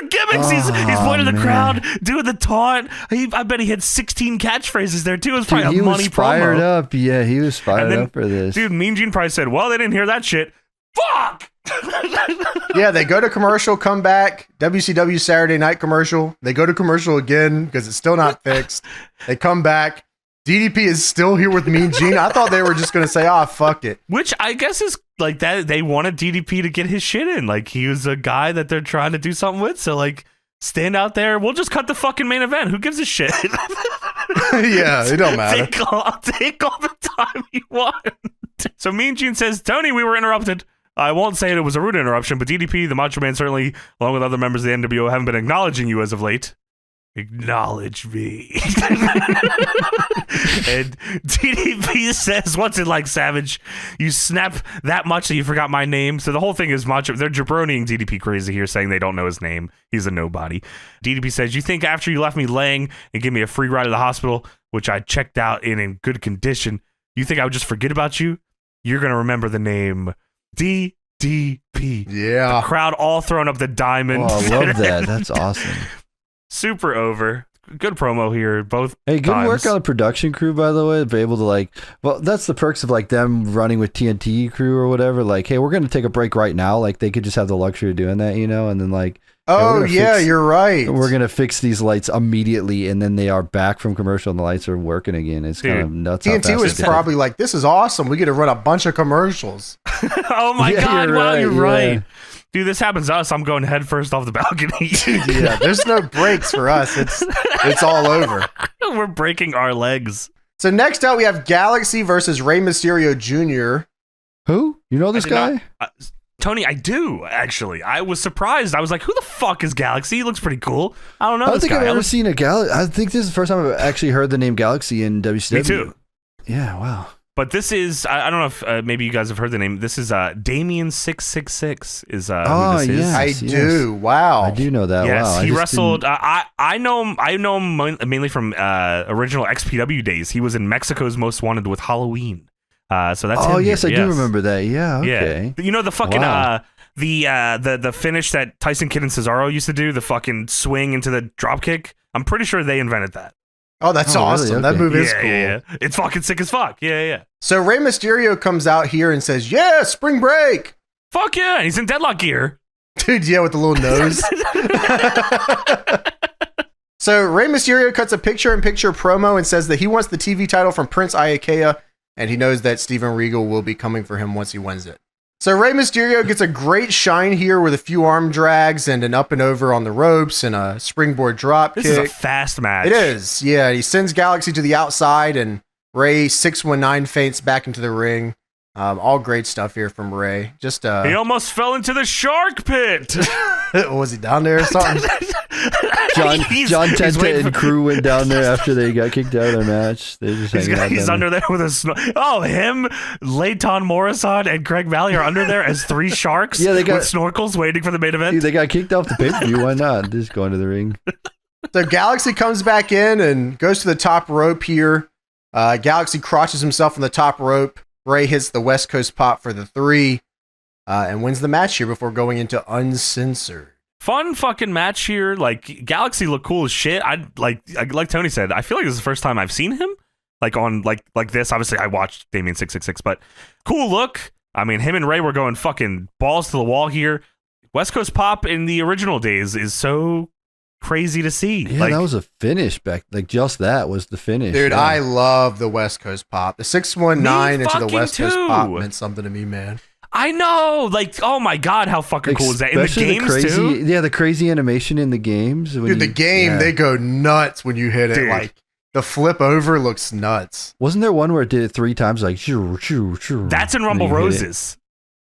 gimmicks. He's pointing the crowd, doing the taunt. I bet he had 16 catchpatchphrases there too. It was probably Dude, a he money was fired promo. up. Yeah, he was fired up for this. Dude, Mean Gene probably said, well, they didn't hear that shit. Fuck! Yeah, they go to commercial, come back, WCW Saturday Night commercial. They go to commercial again because it's still not fixed. They come back. DDP is still here with Mean Gene. I thought they were just going to say, fuck it. Which I guess is like that. They wanted DDP to get his shit in. Like he was a guy that they're trying to do something with. So like stand out there. We'll just cut the fucking main event. Who gives a shit? Yeah, it don't matter. Take all the time you want. So Mean Gene says, Tony, we were interrupted. I won't say it was a rude interruption, but DDP, the Macho Man, certainly, along with other members of the NWO, haven't been acknowledging you as of late. Acknowledge me. And DDP says, what's it like, Savage? You snap that much that you forgot my name. So the whole thing is Macho. They're jabroniing DDP crazy here, saying they don't know his name. He's a nobody. DDP says, you think after you left me laying and gave me a free ride to the hospital, which I checked out in good condition, you think I would just forget about you? You're going to remember the name DDP. Yeah. The crowd all throwing up the diamond. Oh, I love that. That's awesome. Super over. Good promo here. Both Hey, good times. work on the production crew, by the way. Be able to that's the perks of like them running with TNT crew or whatever. Like, hey, we're going to take a break right now. Like they could just have the luxury of doing that, and then like, oh yeah, you're right. We're going to fix these lights immediately. And then they are back from commercial and the lights are working again. It's kind of nuts. TNT was probably like, this is awesome. We get to run a bunch of commercials. Oh my God. Wow, you're right. Yeah. Dude, this happens to us. I'm going head first off the balcony. Yeah, there's no breaks for us. It's all over. We're breaking our legs. So next out, we have Galaxy versus Rey Mysterio Jr. Who? You know this guy? Tony, I do, actually. I was surprised. I was like, who the fuck is Galaxy? He looks pretty cool. I don't know. I don't think I've ever seen a Galaxy. I think this is the first time I've actually heard the name Galaxy in WCW. Me too. Yeah, wow. But this is, I don't know if maybe you guys have heard the name. This is Damien666 is who this is. I do. Wow. I do know that. Yes, wow. he wrestled. I know him mainly from original XPW days. He was in Mexico's Most Wanted with Halloween. So that's him. Oh yes, here. I do remember that. Yeah. Okay. Yeah. You know the fucking the finish that Tyson Kidd and Cesaro used to do, the fucking swing into the drop kick. I'm pretty sure they invented that. Oh, that's awesome. Really? Okay. That move is cool. Yeah. It's fucking sick as fuck. Yeah. So Rey Mysterio comes out here and says, "Yeah, spring break." Fuck yeah, he's in deadlock gear. Dude, yeah, with the little nose. So Rey Mysterio cuts a picture-in-picture promo and says that he wants the TV title from Prince Iaukea, and he knows that Steven Regal will be coming for him once he wins it. So Rey Mysterio gets a great shine here with a few arm drags and an up and over on the ropes and a springboard drop kick. This is a fast match. It is, yeah. He sends Galaxy to the outside, and Rey 619 feints back into the ring. All great stuff here from Rey. Just he almost fell into the shark pit. Was he down there or something? John Tenta and crew went down there after they got kicked out of their match. They just he's under there with a him, Leighton Morrison, and Craig Valley are under there as three sharks with snorkels waiting for the main event. Dude, they got kicked off the pay-per-view. Why not? Just go into the ring. So Galaxy comes back in and goes to the top rope here. Galaxy crotches himself on the top rope. Rey hits the West Coast pop for the 3 and wins the match here before going into Uncensored. Fun fucking match here. Like, Galaxy look cool as shit. Like Tony said, I feel like this is the first time I've seen him like on like this. Obviously, I watched Damien666, but cool look. I mean, him and Rey were going fucking balls to the wall here. West Coast pop in the original days is so crazy to see. Yeah, that was a finish back. Like, just that was the finish. Dude, yeah. I love the West Coast pop. The 619 into the West Coast pop meant something to me, man. I know, like, oh my god, how fucking cool is that? In the games too? Yeah, the crazy animation in the games. Dude, the game, they go nuts when you hit it. Dude. Like, the flip over looks nuts. Wasn't there one where it did it 3 times, like, shoo, shoo, shoo? That's in Rumble Roses.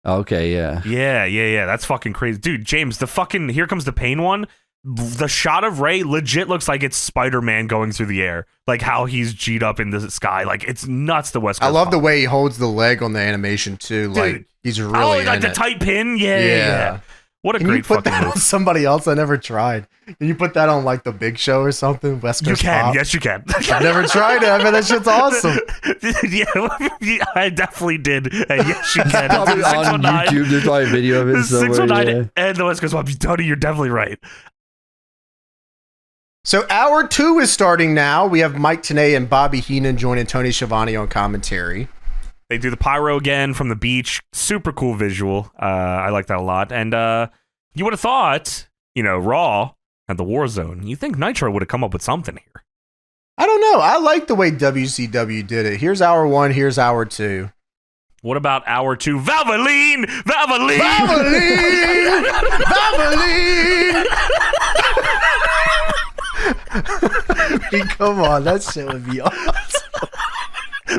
Okay, yeah. Yeah. That's fucking crazy. Dude, James, the fucking Here Comes the Pain one, the shot of Rey legit looks like it's Spider-Man going through the air. Like how he's G'd up in the sky. Like, it's nuts, the West Coast I love pop. the way he holds the leg on the animation, too. Dude, like, he's really like the tight pin? Yeah. What a great fucking move. Can you put that on somebody else? I never tried. Can you put that on, like, the Big Show or something? West Coast pop? Yes, you can. I've never tried it. I mean, that shit's awesome. Yeah, I definitely did. Yes, you can. Probably on YouTube, there's probably a video of it somewhere. 619 and the West Coast pop. Tony, you're definitely right. So hour 2 is starting now. We have Mike Tenay and Bobby Heenan joining Tony Schiavone on commentary. They do the pyro again from the beach. Super cool visual. I like that a lot. And you would have thought, Raw at the War Zone, you think Nitro would have come up with something here. I don't know. I like the way WCW did it. Here's hour 1. Here's hour 2. What about hour 2? Valvoline! Valvoline! Valvoline! Valvoline! Come on, that shit would be awesome.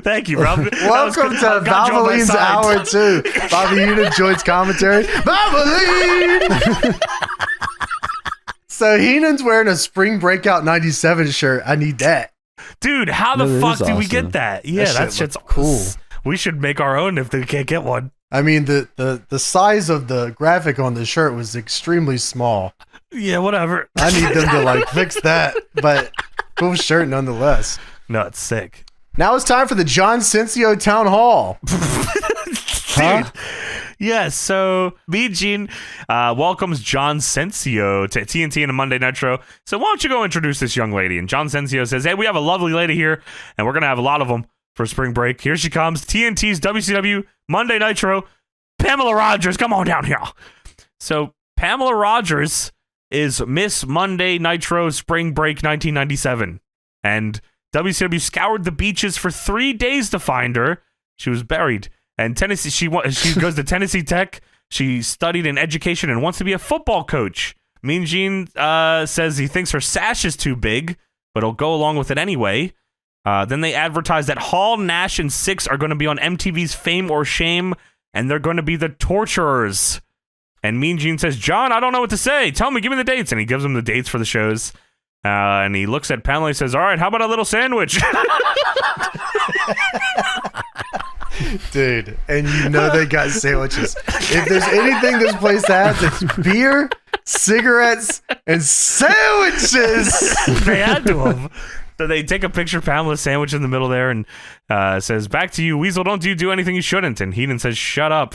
Thank you, Rob. Welcome to Valvoline's Hour 2. Bobby Heenan joins commentary. Valvoline! So Heenan's wearing a Spring Breakout 97 shirt. I need that. Dude, how the fuck did we get that? Yeah, that shit's cool. We should make our own if they can't get one. I mean, the size of the graphic on the shirt was extremely small. Yeah, whatever. I need them to fix that, but cool shirt nonetheless. No, it's sick. Now it's time for the John Censio Town Hall. Dude. Yes, so Mean Gene welcomes John Censio to TNT and a Monday Nitro. So why don't you go introduce this young lady? And John Censio says, hey, we have a lovely lady here, and we're going to have a lot of them for spring break. Here she comes, TNT's WCW Monday Nitro, Pamela Rogers. Come on down here. So Pamela Rogers is Miss Monday Nitro Spring Break 1997. And WCW scoured the beaches for 3 days to find her. She was buried. And Tennessee, she goes to Tennessee Tech. She studied in education and wants to be a football coach. Mean Gene says he thinks her sash is too big, but he'll go along with it anyway. Then they advertise that Hall, Nash, and Six are going to be on MTV's Fame or Shame, and they're going to be the torturers. And Mean Gene says, John, I don't know what to say. Tell me, give me the dates. And he gives him the dates for the shows. And he looks at Pamela and says, all right, how about a little sandwich? Dude, and you know they got sandwiches. If there's anything this place has, it's beer, cigarettes, and sandwiches. They had to have. So they take a picture of Pamela's sandwich in the middle there and says, back to you, Weasel, don't you do anything you shouldn't. And Heenan says, shut up.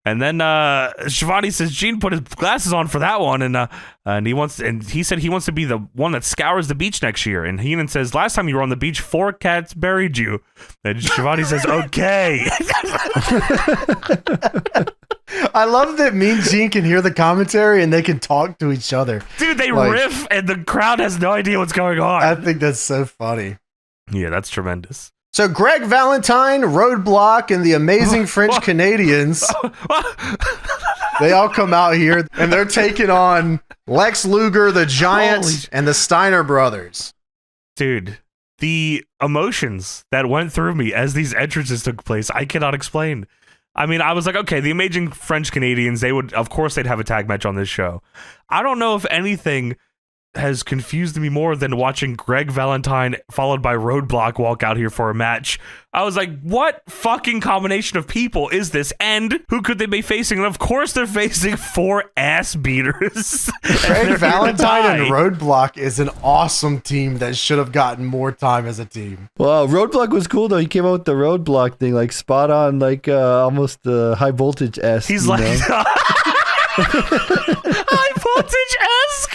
And then Shivani says, Gene put his glasses on for that one, and he said he wants to be the one that scours the beach next year. And Heenan says, last time you were on the beach, 4 cats buried you. And Shivani says, okay. I love that Mean Gene can hear the commentary and they can talk to each other. Dude, they riff and the crowd has no idea what's going on. I think that's so funny. Yeah, that's tremendous. So Greg Valentine, Roadblock, and the amazing French Canadians, they all come out here and they're taking on Lex Luger, the Giant, and the Steiner brothers. Dude, the emotions that went through me as these entrances took place, I cannot explain. I mean, I was like, okay, the amazing French Canadians, they'd have a tag match on this show. I don't know if anything has confused me more than watching Greg Valentine followed by Roadblock walk out here for a match. I was like, what fucking combination of people is this? And who could they be facing? And of course they're facing 4 ass beaters. Greg Valentine and Roadblock is an awesome team that should have gotten more time as a team. Wow, Roadblock was cool though. He came out with the Roadblock thing, like spot on, like almost high voltage-esque. He's like high voltage-esque.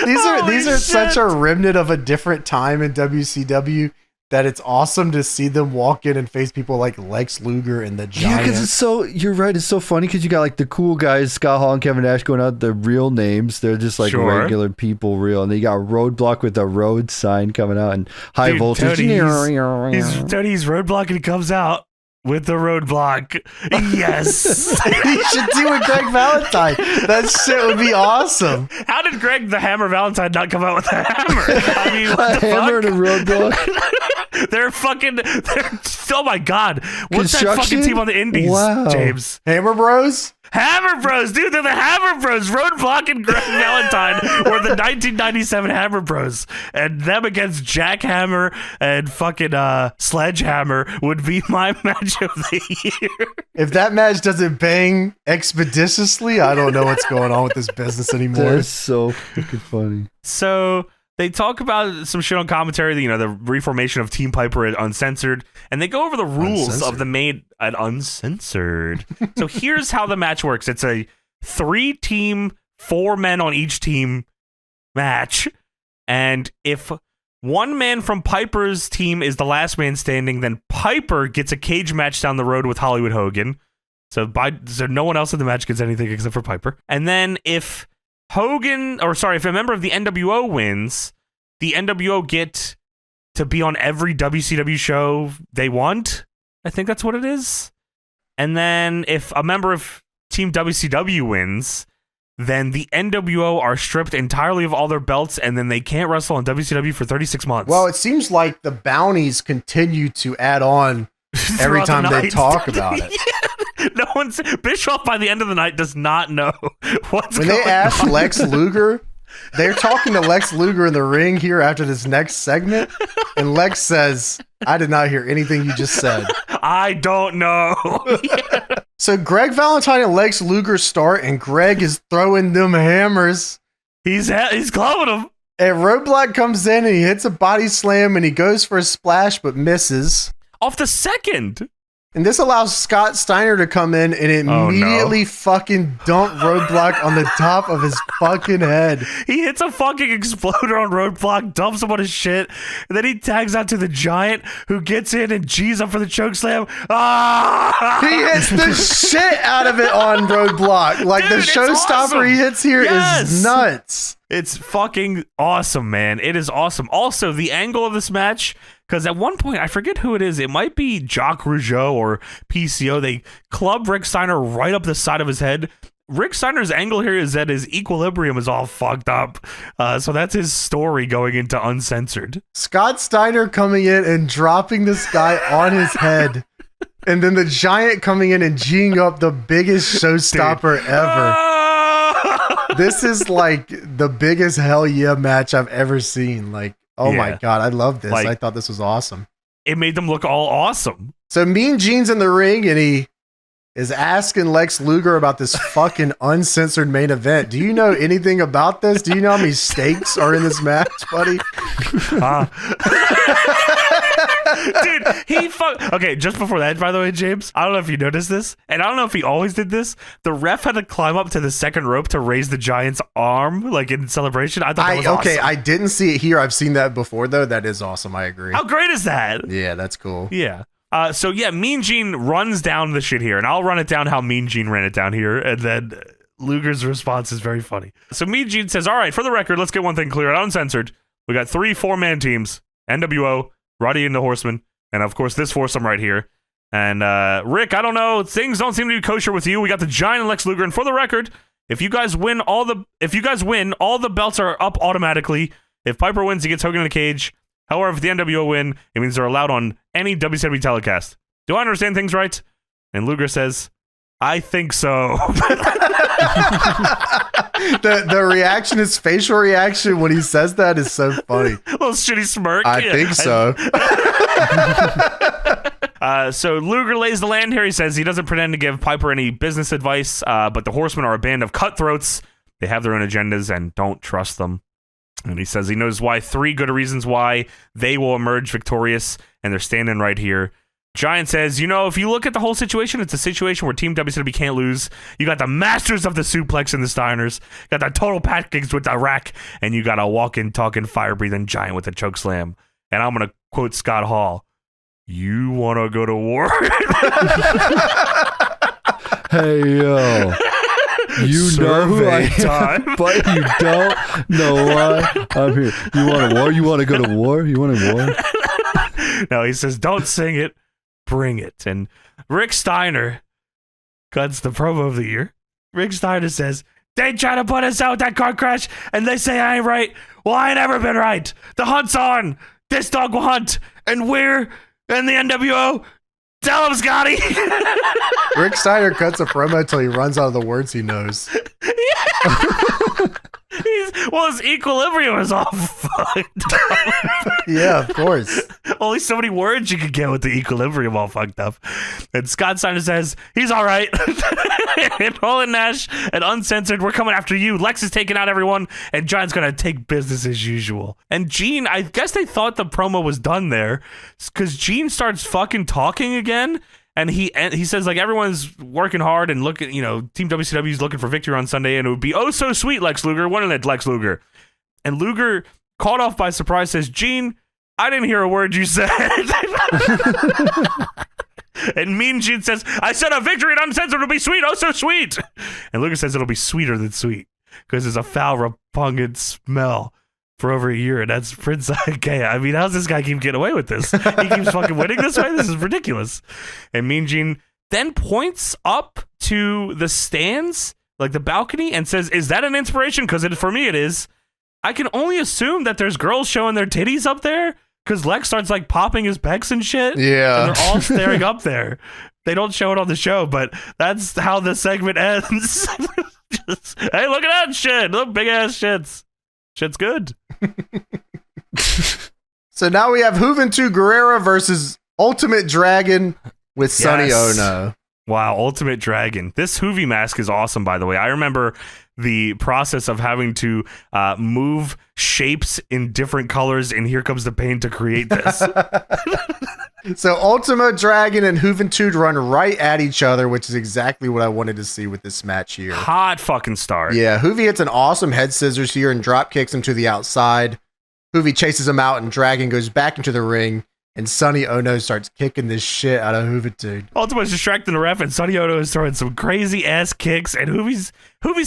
These are such a remnant of a different time in WCW that it's awesome to see them walk in and face people like Lex Luger and the Giant. Yeah, because you're right, it's so funny because you got like the cool guys, Scott Hall and Kevin Nash going out, the real names. They're just like regular people, real. And they got Roadblock with a road sign coming out and high voltage. He's Roadblock and he comes out with the Roadblock. Yes. He should do it, Greg Valentine. That shit would be awesome. How did Greg the Hammer Valentine not come out with a hammer? I mean, what the hammer fuck? and a Roadblock. They're oh my God. What's that fucking team on the Indies, James? Hammer Bros? Hammer Bros, dude, they're the Hammer Bros. Roadblock and Greg Valentine were the 1997 Hammer Bros. And them against Jack Hammer and fucking Sledgehammer would be my match of the year. If that match doesn't bang expeditiously, I don't know what's going on with this business anymore. That's so fucking funny. So they talk about some shit on commentary, the reformation of Team Piper at Uncensored, and they go over the rules of the main at Uncensored. So here's how the match works. It's a 3-team, 4 men on each team match. And if one man from Piper's team is the last man standing, then Piper gets a cage match down the road with Hollywood Hogan. So no one else in the match gets anything except for Piper. And then if if a member of the NWO wins, the NWO get to be on every WCW show they want. I think that's what it is. And then if a member of Team WCW wins, then the NWO are stripped entirely of all their belts, and then they can't wrestle on WCW for 36 months. Well, it seems like the bounties continue to add on every time they talk about it. No one's Bischoff by the end of the night does not know what's when going on. They ask Lex Luger, they're talking to Lex Luger in the ring here after this next segment, and Lex says, I did not hear anything you just said. I don't know. So Greg Valentine and Lex Luger start, and Greg is throwing them hammers. He's clubbing them. And Roadblock comes in and he hits a body slam and he goes for a splash but misses. Off the second. And this allows Scott Steiner to come in and immediately fucking dump Roadblock on the top of his fucking head. He hits a fucking exploder on Roadblock, dumps him on his shit, and then he tags out to the Giant, who gets in and G's up for the chokeslam. Ah! He hits the shit out of it on Roadblock. Like, dude, the showstopper awesome. He hits here is nuts. It's fucking awesome, man. It is awesome. Also, the angle of this match, because at one point, I forget who it is. It might be Jacques Rougeau or PCO. They club Rick Steiner right up the side of his head. Rick Steiner's angle here is that his equilibrium is all fucked up. So that's his story going into Uncensored. Scott Steiner coming in and dropping this guy on his head. And then the Giant coming in and G'ing up the biggest showstopper ever. This is like the biggest hell yeah match I've ever seen. Like, oh my God, I love this. Like, I thought this was awesome. It made them look all awesome. So Mean Gene's in the ring and he is asking Lex Luger about this fucking uncensored main event. Do you know anything about this? Do you know how many stakes are in this match, buddy? Dude, okay, just before that, by the way, James, I don't know if you noticed this, and I don't know if he always did this. The ref had to climb up to the second rope to raise the Giant's arm, like in celebration. I thought that was awesome. I didn't see it here. I've seen that before, though. That is awesome. I agree. How great is that? Yeah, that's cool. Yeah. So yeah, Mean Gene runs down the shit here, and I'll run it down how Mean Gene ran it down here, and then Luger's response is very funny. So Mean Gene says, all right, for the record, let's get one thing clear. At Uncensored, we got 3 4-man teams, NWO, Roddy and the Horsemen, and of course this foursome right here. And Rick, I don't know, things don't seem to be kosher with you. We got the Giant and Lex Luger, and for the record, if you guys win, all the belts are up automatically. If Piper wins, he gets Hogan in the cage. However, if the NWO win, it means they're allowed on any WCW telecast. Do I understand things right? And Luger says, I think so. The reaction, his facial reaction when he says that is so funny. A little shitty smirk. I think so. So Luger lays the land here. He says he doesn't pretend to give Piper any business advice, but the Horsemen are a band of cutthroats. They have their own agendas and don't trust them. And he says he knows 3 good reasons why they will emerge victorious, and they're standing right here. Giant says, if you look at the whole situation, it's a situation where Team WCW can't lose. You got the masters of the suplex and the Steiners, got the total package with the rack, and you got a walking, talking, fire-breathing Giant with a choke slam. And I'm going to quote Scott Hall, you want to go to war? Hey, yo. You know who I am, but you don't know why I'm here. You want a war? You want to go to war? You want a war? No, he says, don't sing it, bring it. And Rick Steiner cuts the promo of the year. Rick Steiner says, they try to put us out that car crash, and they say I ain't right. Well, I ain't never been right. The hunt's on. This dog will hunt, and we're in the NWO. Tell him, Scotty. Rick Steiner cuts a promo until he runs out of the words he knows. His equilibrium is all fucked up. Yeah, of course. Only so many words you could get with the equilibrium all fucked up. And Scott Steiner says, he's all right. And Roland Nash and Uncensored, we're coming after you. Lex is taking out everyone, and Giant's going to take business as usual. And Gene, I guess they thought the promo was done there, because Gene starts fucking talking again. And he says, like, everyone's working hard and looking, Team WCW is looking for victory on Sunday, and it would be oh so sweet, Lex Luger, wouldn't it, Lex Luger? And Luger, caught off by surprise, says, Gene, I didn't hear a word you said. And Mean Gene says, I said a victory at Uncensored will be sweet, oh so sweet. And Luger says it'll be sweeter than sweet, because there's a foul, repugnant smell for over a year, and that's Prince Ikea. I mean, how's this guy keep getting away with this? He keeps fucking winning this way? This is ridiculous. And Mean Gene then points up to the stands, like the balcony, and says, is that an inspiration? Because for me it is. I can only assume that there's girls showing their titties up there, because Lex starts like popping his pecs and shit. Yeah. And they're all staring up there. They don't show it on the show, but that's how the segment ends. Just, hey, look at that shit. Look, big ass shits. Shit's good. So now we have Juventud Guerrera versus Ultimate Dragon with Sonny Ono. Wow, Ultimate Dragon. This Hoovy mask is awesome, by the way. I remember the process of having to move shapes in different colors, and Here Comes the Pain to create this. So Ultimate Dragon and Juventud run right at each other, which is exactly what I wanted to see with this match here. Hot fucking start. Yeah, Hoovy hits an awesome head scissors here and drop kicks him to the outside. Hoovy chases him out, and Dragon goes back into the ring, and Sonny Ono starts kicking this shit out of Juventud. Ultimate's distracting the ref, and Sonny Ono is throwing some crazy ass kicks, and Hoovy's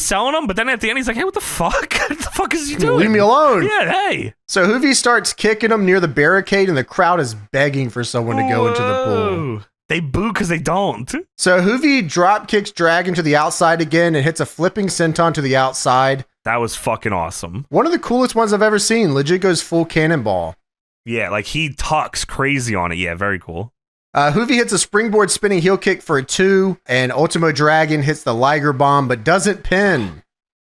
selling them, but then at the end he's like, hey, what the fuck? What the fuck is he doing? Leave me alone. Yeah, hey. So Hoovy starts kicking him near the barricade, and the crowd is begging for someone to go into the pool. They boo because they don't. So Juvi drop kicks Dragon to the outside again and hits a flipping senton to the outside. That was fucking awesome. One of the coolest ones I've ever seen. Legit goes full cannonball. Yeah, like he tucks crazy on it. Yeah, very cool. Juvi hits a springboard spinning heel kick for a 2, and Ultimo Dragon hits the Liger Bomb, but doesn't pin.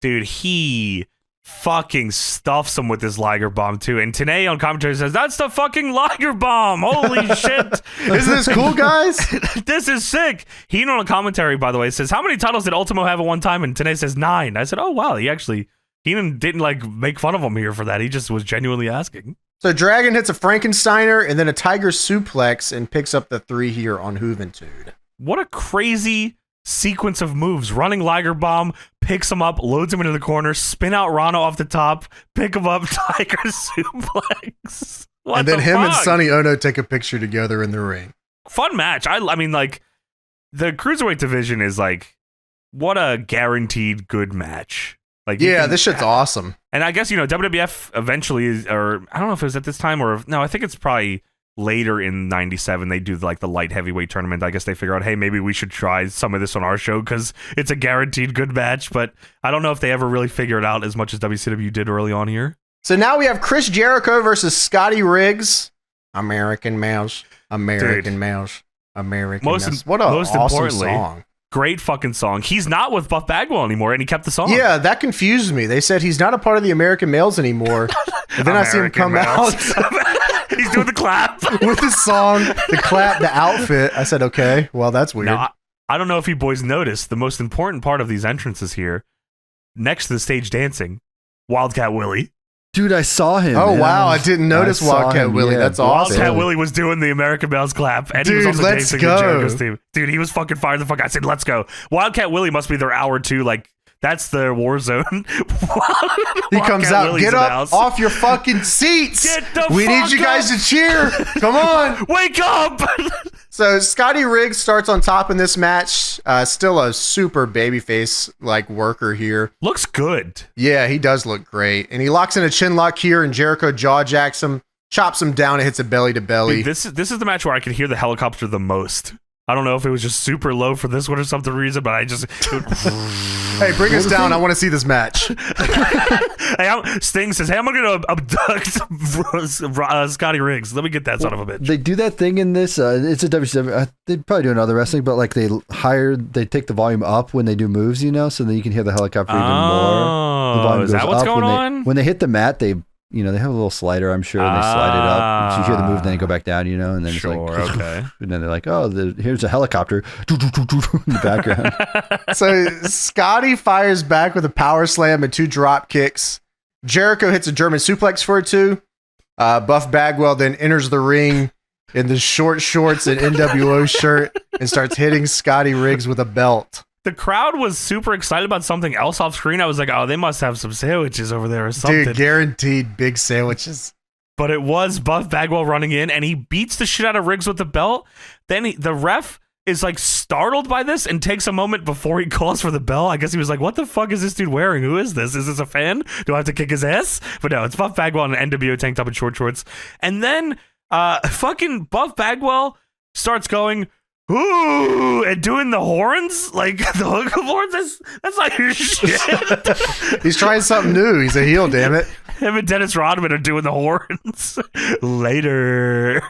Dude, he fucking stuffs him with this Liger Bomb, too. And Tenay on commentary says, that's the fucking Liger Bomb. Holy shit. Isn't this cool, guys? This is sick. Heenan on commentary, by the way, says, how many titles did Ultimo have at one time? And Tenay says 9. I said, oh, wow. Heenan didn't like make fun of him here for that. He just was genuinely asking. So Dragon hits a Frankensteiner and then a Tiger Suplex and picks up the 3 here on Juventud. What a crazy sequence of moves. Running Liger Bomb, picks him up, loads him into the corner, spin out Rano off the top, pick him up, Tiger Suplex. What and then the him fuck? and Sonny Ono take a picture together in the ring. Fun match. I mean, like, the Cruiserweight division is like, what a guaranteed good match. Like, yeah, this shit's awesome. And I guess, WWF eventually is, or I don't know if it was at this time or no, I think it's probably later in 97. They do like the light heavyweight tournament. I guess they figure out, hey, maybe we should try some of this on our show because it's a guaranteed good match. But I don't know if they ever really figure it out as much as WCW did early on here. So now we have Chris Jericho versus Scotty Riggs. American Mouse. American Mouse. American Mouse. What a awesome song. Great fucking song. He's not with Buff Bagwell anymore, and he kept the song. Yeah, that confused me. They said he's not a part of the American Males anymore. And then I see him come out. He's doing the clap. With the song, the clap, the outfit. I said, okay, well, that's weird. Now, I don't know if you boys noticed, the most important part of these entrances here, next to the stage dancing, Wildcat Willie. Dude, I saw him. Oh, man. Wow. I didn't notice Wildcat Willie. Yeah, that's awesome. Wildcat Willie was doing the American Males clap. And dude, he was also let's dancing go. with Jericho's team. Dude, he was fucking fired the fuck. I said, let's go. Wildcat Willie must be their hour 2. Like, that's the war zone. He comes out. Get up off your fucking seats. We need you guys to cheer. Come on. Wake up. So Scotty Riggs starts on top in this match. Still a super babyface like worker here. Looks good. Yeah, he does look great. And he locks in a chin lock here, and Jericho jaw jacks him, chops him down, and hits a belly to belly. Dude, this is the match where I could hear the helicopter the most. I don't know if it was just super low for this one or something reason, but I just... Hey, bring us down. I want to see this match. Sting says, hey, I'm going to abduct Scotty Riggs. Let me get that son of a bitch. They do that thing in this. It's a WCW. They probably do in other wrestling, but like they take the volume up when they do moves, so then you can hear the helicopter even more. The volume is that what's going on? When they hit the mat, they have a little slider, I'm sure, and they slide it up. So you hear the move, then they go back down, and then sure, it's like, okay. And then they're like, oh, here's a helicopter in the background. So Scotty fires back with a power slam and 2 drop kicks. Jericho hits a German suplex for a 2. Buff Bagwell then enters the ring in the short shorts and NWO shirt and starts hitting Scotty Riggs with a belt. The crowd was super excited about something else off screen. I was like, oh, they must have some sandwiches over there or something. Dude, guaranteed big sandwiches. But it was Buff Bagwell running in, and he beats the shit out of Riggs with the belt. Then the ref is like startled by this and takes a moment before he calls for the bell. I guess he was like, what the fuck is this dude wearing? Who is this? Is this a fan? Do I have to kick his ass? But no, it's Buff Bagwell in an NWO tank top and short shorts. And then fucking Buff Bagwell starts going, ooh, and doing the horns, like the hook of horns. That's like your shit. He's trying something new. He's a heel, damn it. Him and Dennis Rodman are doing the horns later.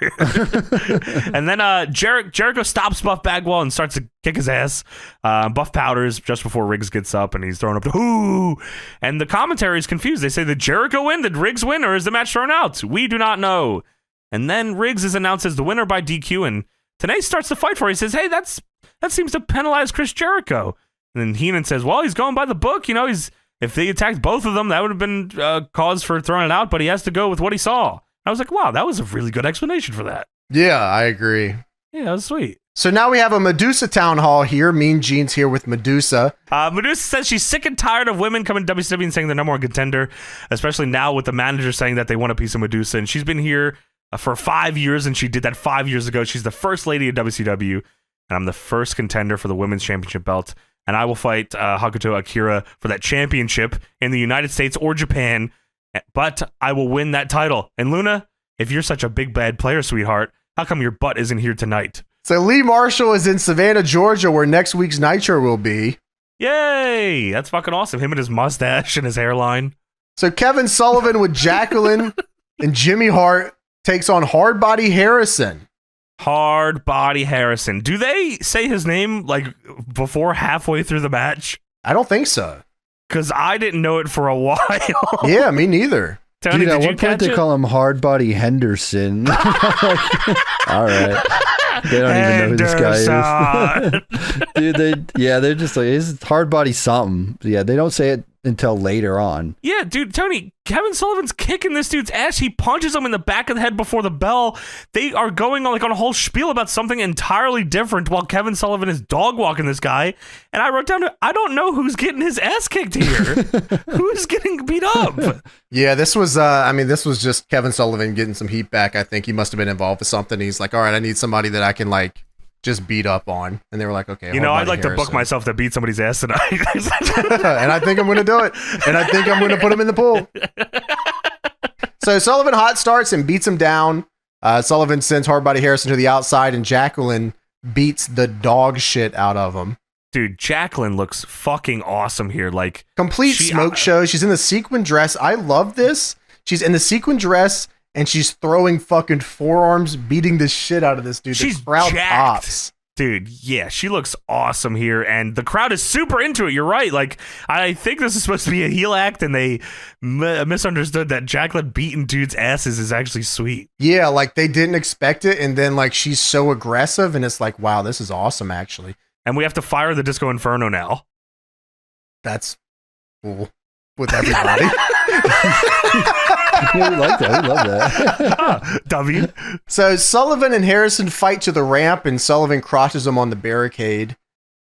And then Jericho stops Buff Bagwell and starts to kick his ass. Buff powders just before Riggs gets up, and he's thrown up to whoo. And the commentary is confused. They say, did Jericho win? Did Riggs win? Or is the match thrown out? We do not know. And then Riggs is announced as the winner by DQ, and Tenay starts to fight for it. He says, hey, that seems to penalize Chris Jericho. And then Heenan says, well, he's going by the book. If they attacked both of them, that would have been cause for throwing it out, but he has to go with what he saw. I was like, wow, that was a really good explanation for that. Yeah, I agree. Yeah, that was sweet. So now we have a Medusa town hall here. Mean Gene's here with Medusa. Medusa says she's sick and tired of women coming to WCW and saying they're number one contender, especially now with the manager saying that they want a piece of Medusa. And she's been here for 5 years, and she did that 5 years ago. She's the first lady of WCW, and I'm the first contender for the women's championship belt. And I will fight Hakuto Akira for that championship in the United States or Japan, but I will win that title. And Luna, if you're such a big bad player, sweetheart, how come your butt isn't here tonight? So Lee Marshall is in Savannah, Georgia, where next week's Nitro will be. Yay! That's fucking awesome. Him and his mustache and his hairline. So Kevin Sullivan with Jacqueline and Jimmy Hart takes on Hardbody Harrison. Hardbody Harrison. Do they say his name like before halfway through the match? I don't think so. Because I didn't know it for a while. Yeah, me neither. Tony, Dude, at did you one point catch they it? call him Hardbody Henderson. All right. They don't even know who this guy is. Dude, they're just like, it's Hardbody something. Yeah, they don't say it until later on. Yeah, dude, Tony, Kevin Sullivan's kicking this dude's ass. He punches him in the back of the head before the bell. They are going on a whole spiel about something entirely different while Kevin Sullivan is dog walking this guy. And I wrote down, I don't know who's getting his ass kicked here. Who's getting beat up? Yeah, this was just Kevin Sullivan getting some heat back. I think he must have been involved with something. He's like, all right, I need somebody that I can just beat up on. And they were like, okay, I'd like Harrison. to book myself to beat somebody's ass tonight. And I think I'm going to do it. And I think I'm going to put him in the pool. So Sullivan hot starts and beats him down. Sullivan sends Hardbody Harrison to the outside, and Jacqueline beats the dog shit out of him. Dude, Jacqueline looks fucking awesome here. Like complete smoke show. She's in the sequin dress. I love this. She's in the sequin dress, and she's throwing fucking forearms, beating the shit out of this dude. She's the crowd jacked. pops. Dude, yeah, she looks awesome here, and the crowd is super into it. You're right. Like, I think this is supposed to be a heel act, and they misunderstood that Jacqueline beating dudes' asses is actually sweet. Yeah, like they didn't expect it, and then she's so aggressive, and it's like, wow, this is awesome, actually. And we have to fire the Disco Inferno now. That's cool with everybody. Yeah, we like that. We love that. W. So Sullivan and Harrison fight to the ramp, and Sullivan crotches him on the barricade.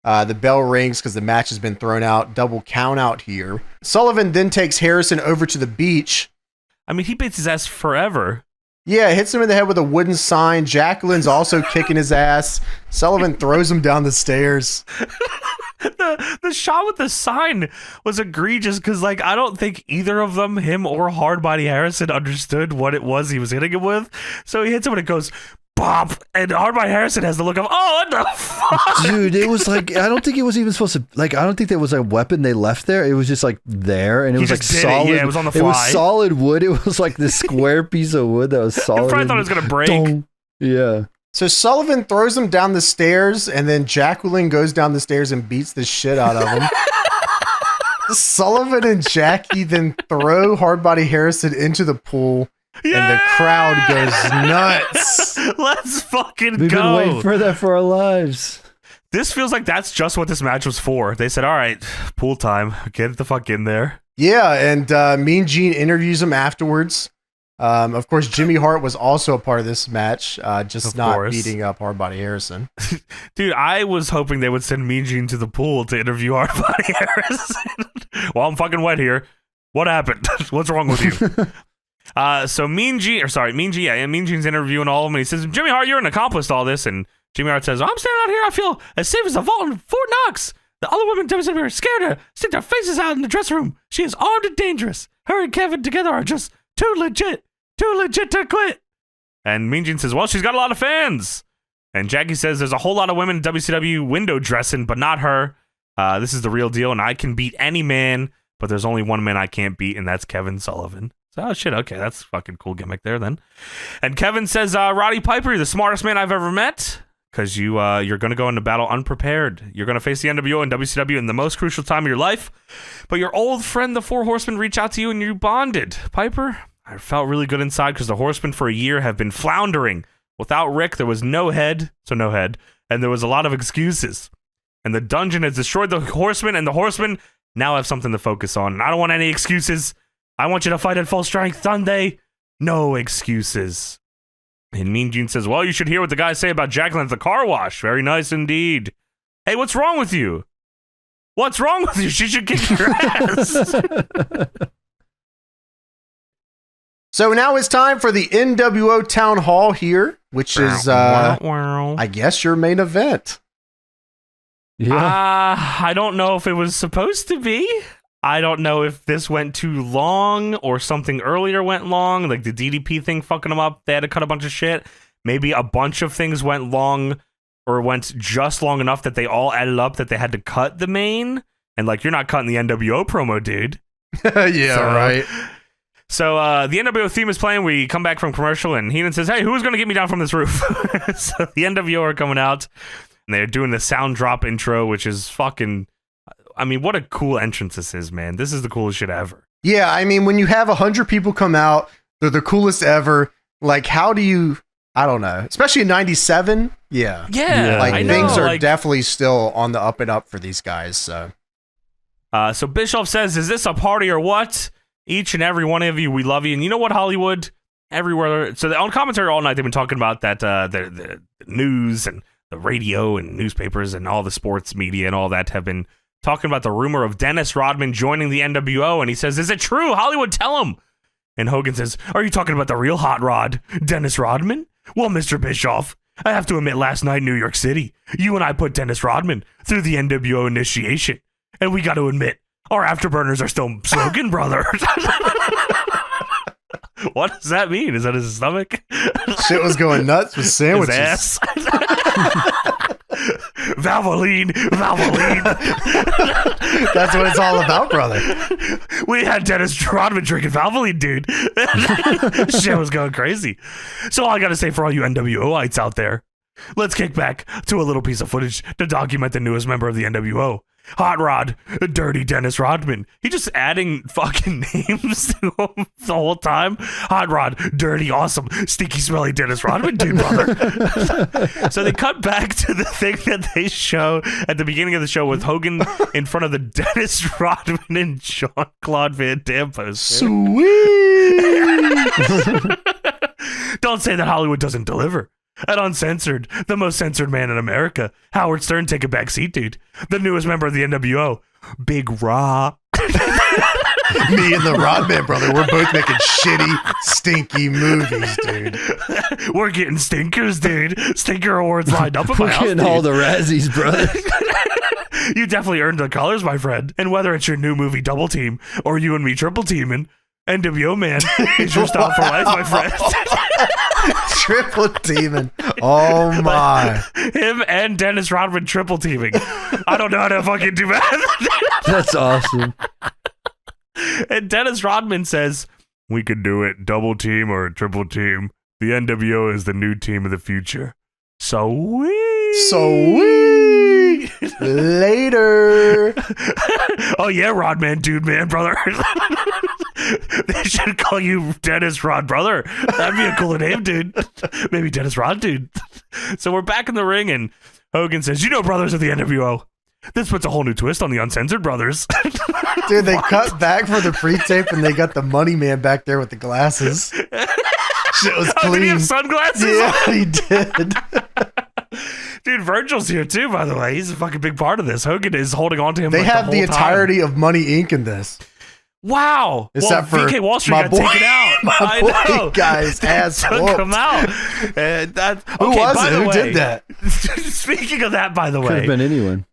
The bell rings because the match has been thrown out. Double count out here. Sullivan then takes Harrison over to the beach. I mean, he beats his ass forever. Yeah, hits him in the head with a wooden sign. Jacqueline's also kicking his ass. Sullivan throws him down the stairs. The shot with the sign was egregious because, I don't think either of them, him or Hardbody Harrison, understood what it was he was hitting him with. So he hits him and it goes, bop, and Hardbody Harrison has the look of, oh, what the fuck? Dude, it was I don't think it was even supposed to, I don't think there was a weapon they left there. It was just there, and it was solid. Yeah, it was on the fly. It was solid wood. It was this square piece of wood that was solid. I probably thought it was going to break. Dong. Yeah. So Sullivan throws him down the stairs, and then Jacqueline goes down the stairs and beats the shit out of him. Sullivan and Jackie then throw Hardbody Harrison into the pool, and the crowd goes nuts. Let's fucking We've go. been waiting for that for our lives. This feels like that's just what this match was for. They said, all right, pool time. Get the fuck in there. Yeah, and Mean Gene interviews him afterwards. Of course, Jimmy Hart was also a part of this match, just not beating up Hardbody Harrison. Dude, I was hoping they would send Mean Gene to the pool to interview Hardbody Harrison. Well, I'm fucking wet here. What happened? What's wrong with you? So Mean Gene's interviewing all of them, and he says, Jimmy Hart, you're an accomplice to all this. And Jimmy Hart says, I'm standing out here, I feel as safe as a vault in Fort Knox. The other women in WCW are scared to stick their faces out in the dressing room. She is armed and dangerous. Her and Kevin together are just too legit to quit. And Mean Gene says, well, she's got a lot of fans. And Jackie says, there's a whole lot of women in WCW window dressing, but not her. This is the real deal, and I can beat any man, but there's only one man I can't beat, and that's Kevin Sullivan. So, oh, shit, okay, that's a fucking cool gimmick there, then. And Kevin says, Roddy Piper, you're the smartest man I've ever met, because you're going to go into battle unprepared. You're going to face the NWO and WCW in the most crucial time of your life, but your old friend, the Four Horsemen, reach out to you, and you bonded. Piper, I felt really good inside because the Horsemen for a year have been floundering. Without Rick, there was no head, and there was a lot of excuses. And the dungeon has destroyed the Horsemen, and the Horsemen now have something to focus on. And I don't want any excuses. I want you to fight at full strength Sunday. No excuses. And Mean Gene says, well, you should hear what the guys say about Jacqueline at the car wash. Very nice indeed. Hey, what's wrong with you? What's wrong with you? She should kick your ass. So now it's time for the NWO Town Hall here, which is, I guess, your main event. Yeah. I don't know if it was supposed to be. I don't know if this went too long or something earlier went long, like the DDP thing fucking them up. They had to cut a bunch of shit. Maybe a bunch of things went long or went just long enough that they all added up that they had to cut the main. And like, you're not cutting the NWO promo, dude. Right. So the NWO theme is playing. We come back from commercial, and Heenan says, "Hey, who's going to get me down from this roof?" So the NWO are coming out, and they're doing the sound drop intro, which is fucking... I mean, what a cool entrance this is, man. This is the coolest shit ever. Yeah, I mean, when you have 100 people come out, they're the coolest ever. Like, how do you... I don't know. Especially in 97. Yeah. Like, I things know, are definitely still on the up and up for these guys, so... So Bischoff says, "Is this a party or what? Each and every one of you, we love you." And you know what, Hollywood? Everywhere. So on commentary all night, they've been talking about that the news and the radio and newspapers and all the sports media and all that have been talking about the rumor of Dennis Rodman joining the NWO. And he says, "Is it true? Hollywood, tell him." And Hogan says, "Are you talking about the real hot rod, Dennis Rodman? Well, Mr. Bischoff, I have to admit, last night in New York City, you and I put Dennis Rodman through the NWO initiation. And we got to admit, our afterburners are still smoking, brother." What does that mean? Is that his stomach? Shit was going nuts with sandwiches. His ass? Valvoline. That's what it's all about, brother. We had Dennis Rodman drinking Valvoline, dude. Shit was going crazy. So all I got to say for all you NWOites out there, let's kick back to a little piece of footage to document the newest member of the NWO. Hot Rod, Dirty Dennis Rodman. He just adding fucking names to him the whole time. Hot Rod, Dirty, Awesome, Stinky, Smelly Dennis Rodman, dude, brother. So they cut back to the thing that they show at the beginning of the show with Hogan in front of the Dennis Rodman and Jean-Claude Van Damme poster. Sweet. Don't say that Hollywood doesn't deliver. At Uncensored, the most censored man in America, Howard Stern take a back seat, dude. The newest member of the NWO, Big Raw. Me and the Rodman brother, we're both making shitty, stinky movies, dude. We're getting stinkers, dude. Stinker awards lined up at my We're house, getting dude. all the Razzies, brother. You definitely earned the colors, my friend. And whether it's your new movie Double Team or you and me triple teaming, NWO man is your style for life, my friend. Triple teaming. Oh my. Him and Dennis Rodman triple teaming. I don't know how to fucking do math. That's awesome. And Dennis Rodman says, "We could do it double team or triple team. The NWO is the new team of the future." So we later. Oh yeah, Rodman, dude, man, brother. They should call you Dennis Rod, brother. That'd be a cooler name, dude. Maybe Dennis Rod, dude. So we're back in the ring, and Hogan says, "You know, brothers of the NWO, this puts a whole new twist on the Uncensored brothers." Dude, they cut back for the pre-tape, and they got the money man back there with the glasses. Shit was clean. Did he have sunglasses? Yeah, he did. Dude, Virgil's here too, by the way. He's a fucking big part of this. Hogan is holding on to him. They like have the the whole entirety of Money Inc. in this. Wow. Except for VK Wall Street my got boy- taken out. My boy guy's ass Took whooped. him out. And that, Who okay, was by it? the Who way, did that? Speaking of that, by the Could have way, been anyone.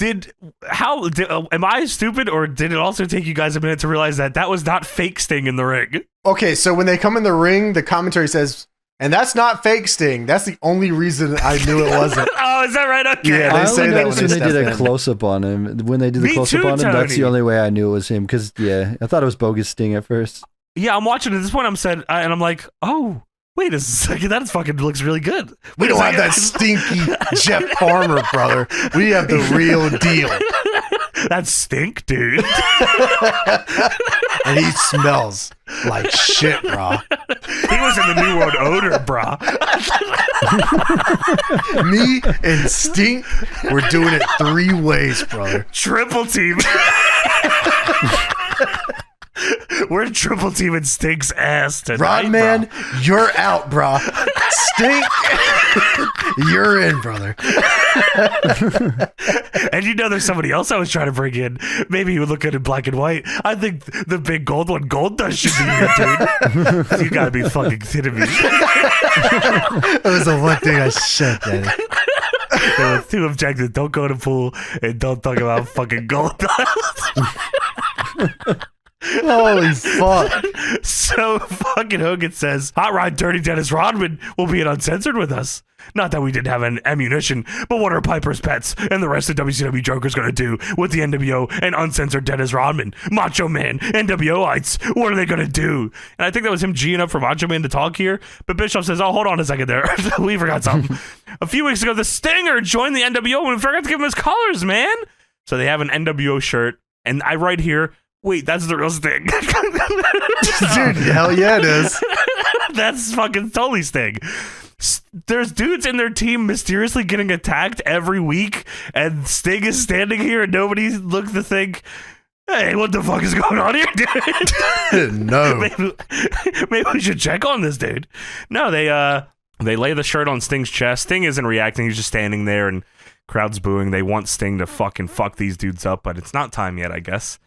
am I stupid, or did it also take you guys a minute to realize that that was not fake Sting in the ring? Okay, so when they come in the ring, the commentary says, "And that's not fake Sting. That's the only reason I knew it wasn't." Oh, is that right? Okay. Yeah, they I say only that noticed when when they they did step a in. close-up on him. When they did the Me close-up too, on him, that's the Tony. only way I knew it was him. Because, yeah, I thought it was bogus Sting at first. Yeah, I'm watching at this point. And I'm like, oh, wait a second, that fucking looks really good. We Wait a don't have that second. stinky Jeff Farmer, brother. We have the real deal. That stink, dude. And he smells like shit, bro. He was in the New World Odor, brah. Me and Stink, we're doing it 3 ways, brother. Triple team. We're triple teaming Stink's ass tonight, Rodman, bro. you're out, bro. Stink, you're in, brother. And you know there's somebody else I was trying to bring in. Maybe he would look good in black and white. I think the big gold one, Gold Dust, should be here, dude. You gotta be fucking kidding me. That was the one thing I said, Danny. There were 2 objectives. Don't go to pool and don't talk about fucking Gold Dust. Holy fuck. So fucking Hogan says, Hot Rod Dirty Dennis Rodman will be an Uncensored with us. Not that we didn't have an ammunition, but what are Piper's pets and the rest of WCW Joker's gonna do with the NWO and Uncensored Dennis Rodman? Macho Man, NWOites, what are they gonna do? And I think that was him G'ing up for Macho Man to talk here, but Bischoff says, oh, hold on a second there. We forgot something. A few weeks ago, the Stinger joined the NWO and we forgot to give him his colors, man. So they have an NWO shirt, and I write here, wait, that's the real Sting. Dude, hell yeah it is. That's fucking totally Sting. There's dudes in their team mysteriously getting attacked every week, and Sting is standing here, and nobody looks to think, hey, what the fuck is going on here, dude? No. Maybe we should check on this dude. No, they lay the shirt on Sting's chest. Sting isn't reacting. He's just standing there, and crowd's booing. They want Sting to fucking fuck these dudes up, but it's not time yet, I guess.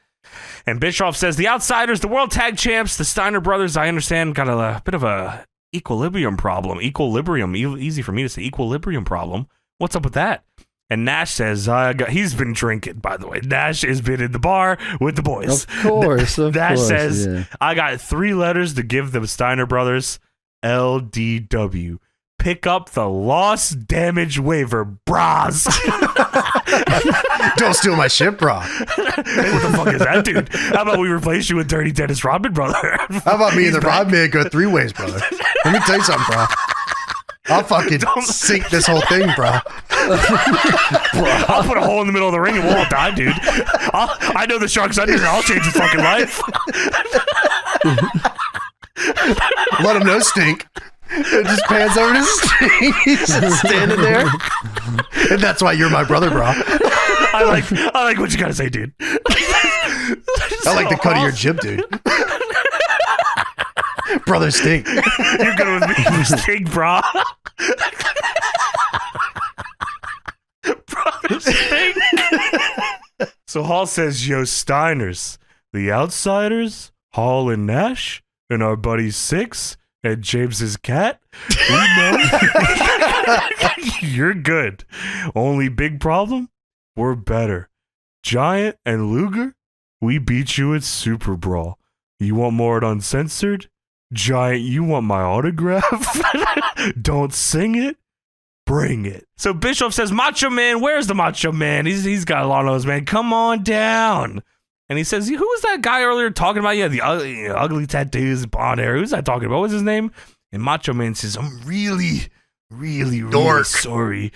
And Bischoff says, the Outsiders, the World Tag Champs, the Steiner Brothers, I understand, got a bit of a equilibrium problem. Easy for me to say, equilibrium problem. What's up with that? And Nash says, he's been drinking, by the way. Nash has been in the bar with the boys. Of course, Nash says, I got 3 letters to give the Steiner Brothers. LDW. Pick up the loss damage waiver, bras. Don't steal my shit, bra. Hey, what the fuck is that, dude? How about we replace you with Dirty Dennis Rodman, brother? How about me and the Rodman go 3 ways, brother? Let me tell you something, bro. I'll fucking sink this whole thing, bro. I'll put a hole in the middle of the ring and we'll all die, dude. I know the Shark's under here. I'll change his fucking life. Let him know, Stink. It just pans over to Stink. He's just standing there. And that's why you're my brother, bro. I like what you gotta say, dude. I like the cut of your jib, dude. Brother Stink. You're good with me, Stink, bro. Brother Stink. So Hall says, yo, Steiners, the Outsiders, Hall and Nash, and our buddy Six, and James's cat, we know you're good. Only big problem, we're better. Giant and Luger, we beat you at Super Brawl. You want more at Uncensored? Giant, you want my autograph? Don't sing it, bring it. So Bischoff says, Macho Man, where's the Macho Man? He's got a long nose, man. Come on down. And he says, who was that guy earlier talking about? Yeah, the ugly tattoos, blonde hair. Who's that talking about? What was his name? And Macho Man says, I'm really sorry.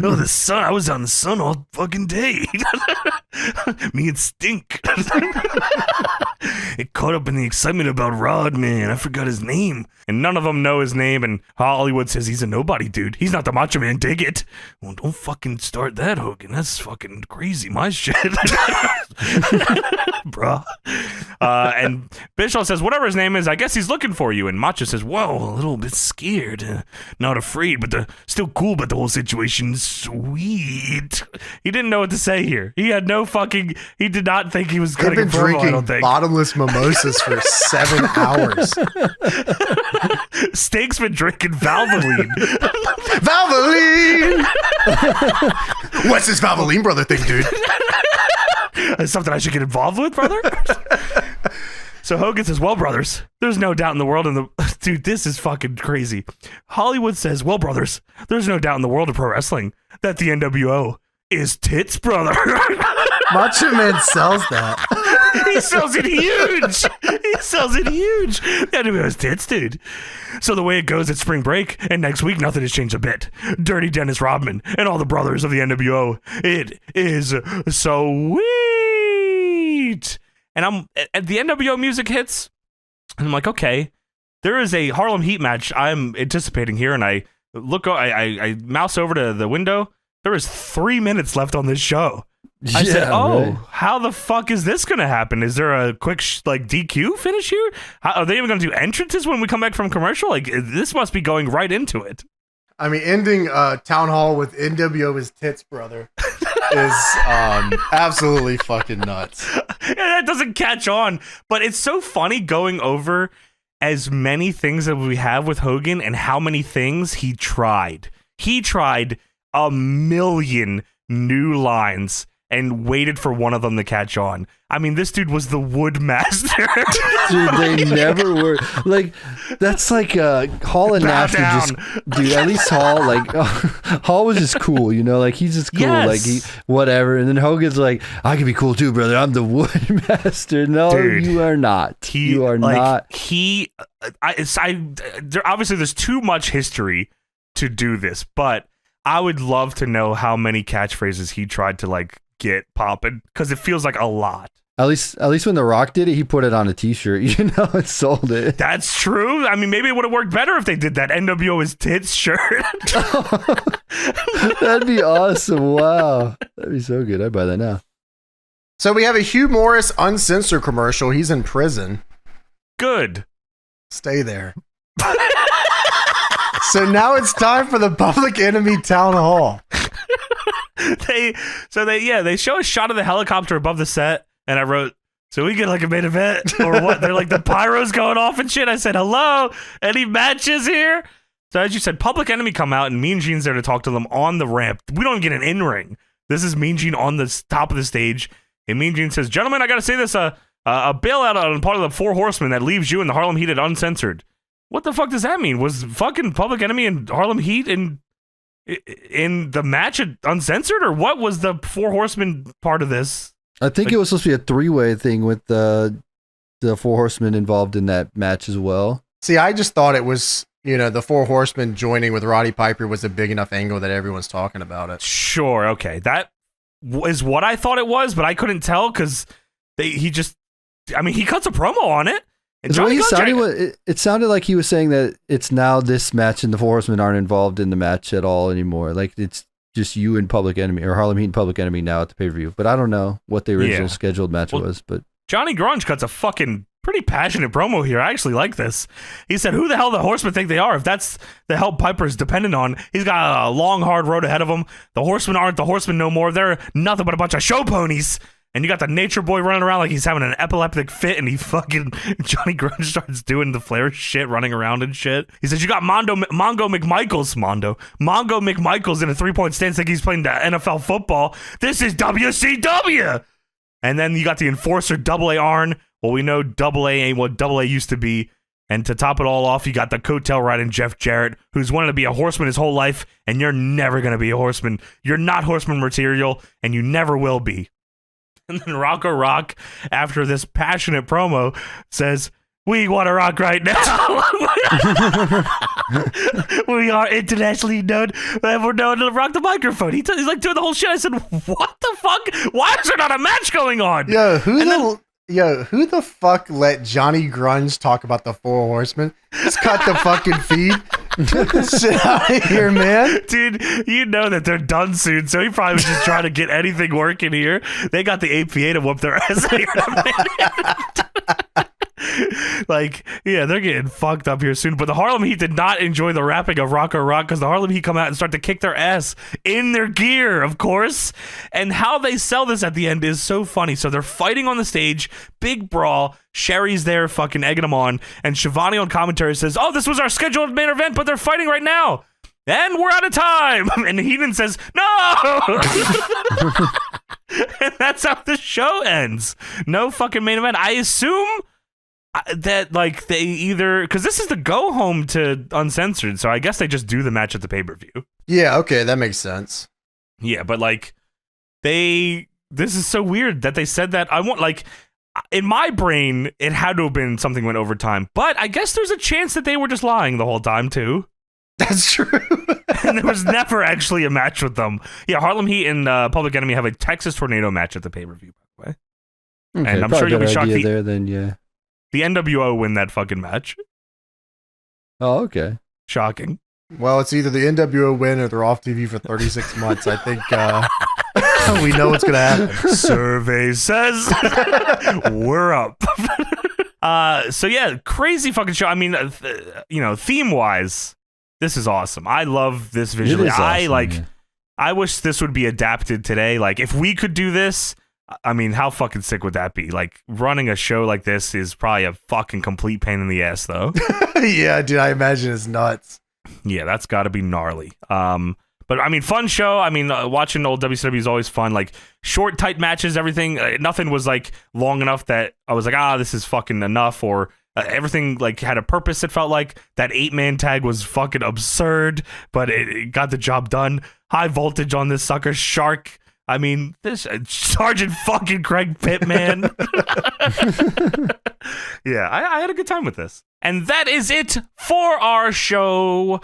Oh, the sun. I was on the sun all fucking day. Me and Stink. It caught up in the excitement about Rodman. I forgot his name. And none of them know his name. And Hollywood says he's a nobody, dude. He's not the Macho Man. Dig it. Well, don't fucking start that, Hogan. That's fucking crazy. My shit. Bruh. And Bischoff says, whatever his name is, I guess he's looking for you. And Macho says, whoa, a little bit scared. Not afraid, but still cool, but the whole situation's sweet. He didn't know what to say here. He had no fucking, he did not think he was going to confirm. I've been drinking bottomless mimosas for 7 hours. Steak's been drinking Valvoline. Valvoline! What's this Valvoline brother thing, dude? That's something I should get involved with, brother? So Hogan says, well, brothers, there's no doubt in the world dude, this is fucking crazy. Hollywood says, well, brothers, there's no doubt in the world of pro wrestling that the NWO is tits, brother. Macho Man sells that. He sells it huge. The NWO is tits, dude. So the way it goes at Spring Break and next week, nothing has changed a bit. Dirty Dennis Rodman and all the brothers of the NWO. It is sweet. And the NWO music hits, and I'm like, okay, there is a Harlem Heat match I'm anticipating here, and I mouse over to the window. There is 3 minutes left on this show. I said, right. How the fuck is this going to happen? Is there a quick DQ finish here? Are they even going to do entrances when we come back from commercial? Like, this must be going right into it. I mean, ending Town Hall with NWO is tits, brother, is absolutely fucking nuts. Yeah, that doesn't catch on, but it's so funny going over as many things that we have with Hogan and how many things he tried. He tried a million new lines and waited for one of them to catch on. I mean, this dude was the wood master. Dude, they never were. Like, that's like Hall and Nash were just, dude, at least Hall, like, Hall was just cool, you know? Like, he's just cool. Yes. Like, he, whatever. And then Hogan's like, I can be cool too, brother. I'm the wood master. No, dude, you are not. You are not. Obviously, there's too much history to do this, but I would love to know how many catchphrases he tried to, like, get popping, because it feels like a lot. At least when The Rock did it, he put it on a t-shirt, you know, and sold it. That's true. I mean, maybe it would have worked better if they did that NWO is tits shirt. That'd be awesome. Wow. That'd be so good. I'd buy that now. So we have a Hugh Morris Uncensored commercial. He's in prison. Good. Stay there. So now it's time for the Public Enemy Town Hall. They show a shot of the helicopter above the set, and I wrote, so we get like a main event or what? They're like the pyro's going off and shit. I said, hello, any matches here? So as you said, Public Enemy come out, and Mean Gene's there to talk to them on the ramp. We don't get an in-ring. This is Mean Gene on the top of the stage, and Mean Gene says, gentlemen, I gotta say this, a bailout on part of the Four Horsemen that leaves you in the Harlem Heat at Uncensored. What the fuck does that mean? Was fucking Public Enemy and Harlem Heat in the match at Uncensored, or what was the Four Horsemen part of this? I think it was supposed to be a three-way thing with the Four Horsemen involved in that match as well. See, I just thought it was, you know, the Four Horsemen joining with Roddy Piper was a big enough angle that everyone's talking about it. Sure, okay. That is what I thought it was, but I couldn't tell because he cuts a promo on it. The way it sounded like he was saying that it's now this match and the Four Horsemen aren't involved in the match at all anymore. Like, it's just you and Public Enemy, or Harlem Heat and Public Enemy now at the pay-per-view. But I don't know what the original scheduled match was. But Johnny Grunge cuts a fucking pretty passionate promo here. I actually like this. He said, who the hell the Horsemen think they are? If that's the help Piper's dependent on, he's got a long, hard road ahead of him. The Horsemen aren't the Horsemen no more. They're nothing but a bunch of show ponies. And you got the Nature Boy running around like he's having an epileptic fit, and Johnny Grunge starts doing the Flair shit, running around and shit. He says, you got Mongo McMichaels in a 3-point stance like he's playing the NFL football. This is WCW. And then you got the Enforcer, AA Arn. Well, we know AA ain't what AA used to be. And to top it all off, you got the coattail riding Jeff Jarrett, who's wanted to be a Horseman his whole life, and you're never going to be a Horseman. You're not Horseman material, and you never will be. And then Rocco Rock, after this passionate promo, says, we want to rock right now. We are internationally known, and we're known to rock the microphone. He's like doing the whole shit. I said, what the fuck? Why is there not a match going on? Yo, who the fuck let Johnny Grunge talk about the Four Horsemen? Just cut the fucking feed. Get this shit out of here, man. Dude, you know that they're done soon, so he probably was just trying to get anything working here. They got the APA to whoop their ass here in a minute. Like, yeah, they're getting fucked up here soon. But the Harlem Heat did not enjoy the rapping of Rocco Rock, because the Harlem Heat come out and start to kick their ass in their gear, of course. And how they sell this at the end is so funny. So they're fighting on the stage, big brawl. Sherry's there fucking egging them on. And Shivani on commentary says, oh, this was our scheduled main event, but they're fighting right now. And we're out of time. And Heenan says, no. And that's how the show ends. No fucking main event. I assume that, like, they either, because this is the go home to Uncensored, so I guess they just do the match at the pay-per-view. Yeah, okay, that makes sense. Yeah, but like, this is so weird that they said that. I want, like, in my brain, it had to have been something went overtime, but I guess there's a chance that they were just lying the whole time too. That's true. And there was never actually a match with them. Yeah, Harlem Heat and Public Enemy have a Texas Tornado match at the pay-per-view, by the way. Okay, and I'm sure you'll be shocked. The NWO win that fucking match. Oh, okay. Shocking. Well, it's either the NWO win or they're off TV for 36 months. I think we know what's going to happen. Survey says we're up. So yeah, crazy fucking show. I mean, theme-wise, this is awesome. I love this visually. I wish this would be adapted today. Like, if we could do this, I mean, how fucking sick would that be? Like, running a show like this is probably a fucking complete pain in the ass, though. Yeah, dude, I imagine it's nuts. Yeah, that's got to be gnarly. But I mean, fun show. I mean, watching old WCW is always fun. Like short, tight matches, everything. Nothing was like long enough that I was like, this is fucking enough. Or everything like had a purpose. It felt like that 8-man tag was fucking absurd, but it got the job done. High voltage on this sucker. Shark. I mean, this Sergeant fucking Craig Pittman. Yeah, I had a good time with this. And that is it for our show.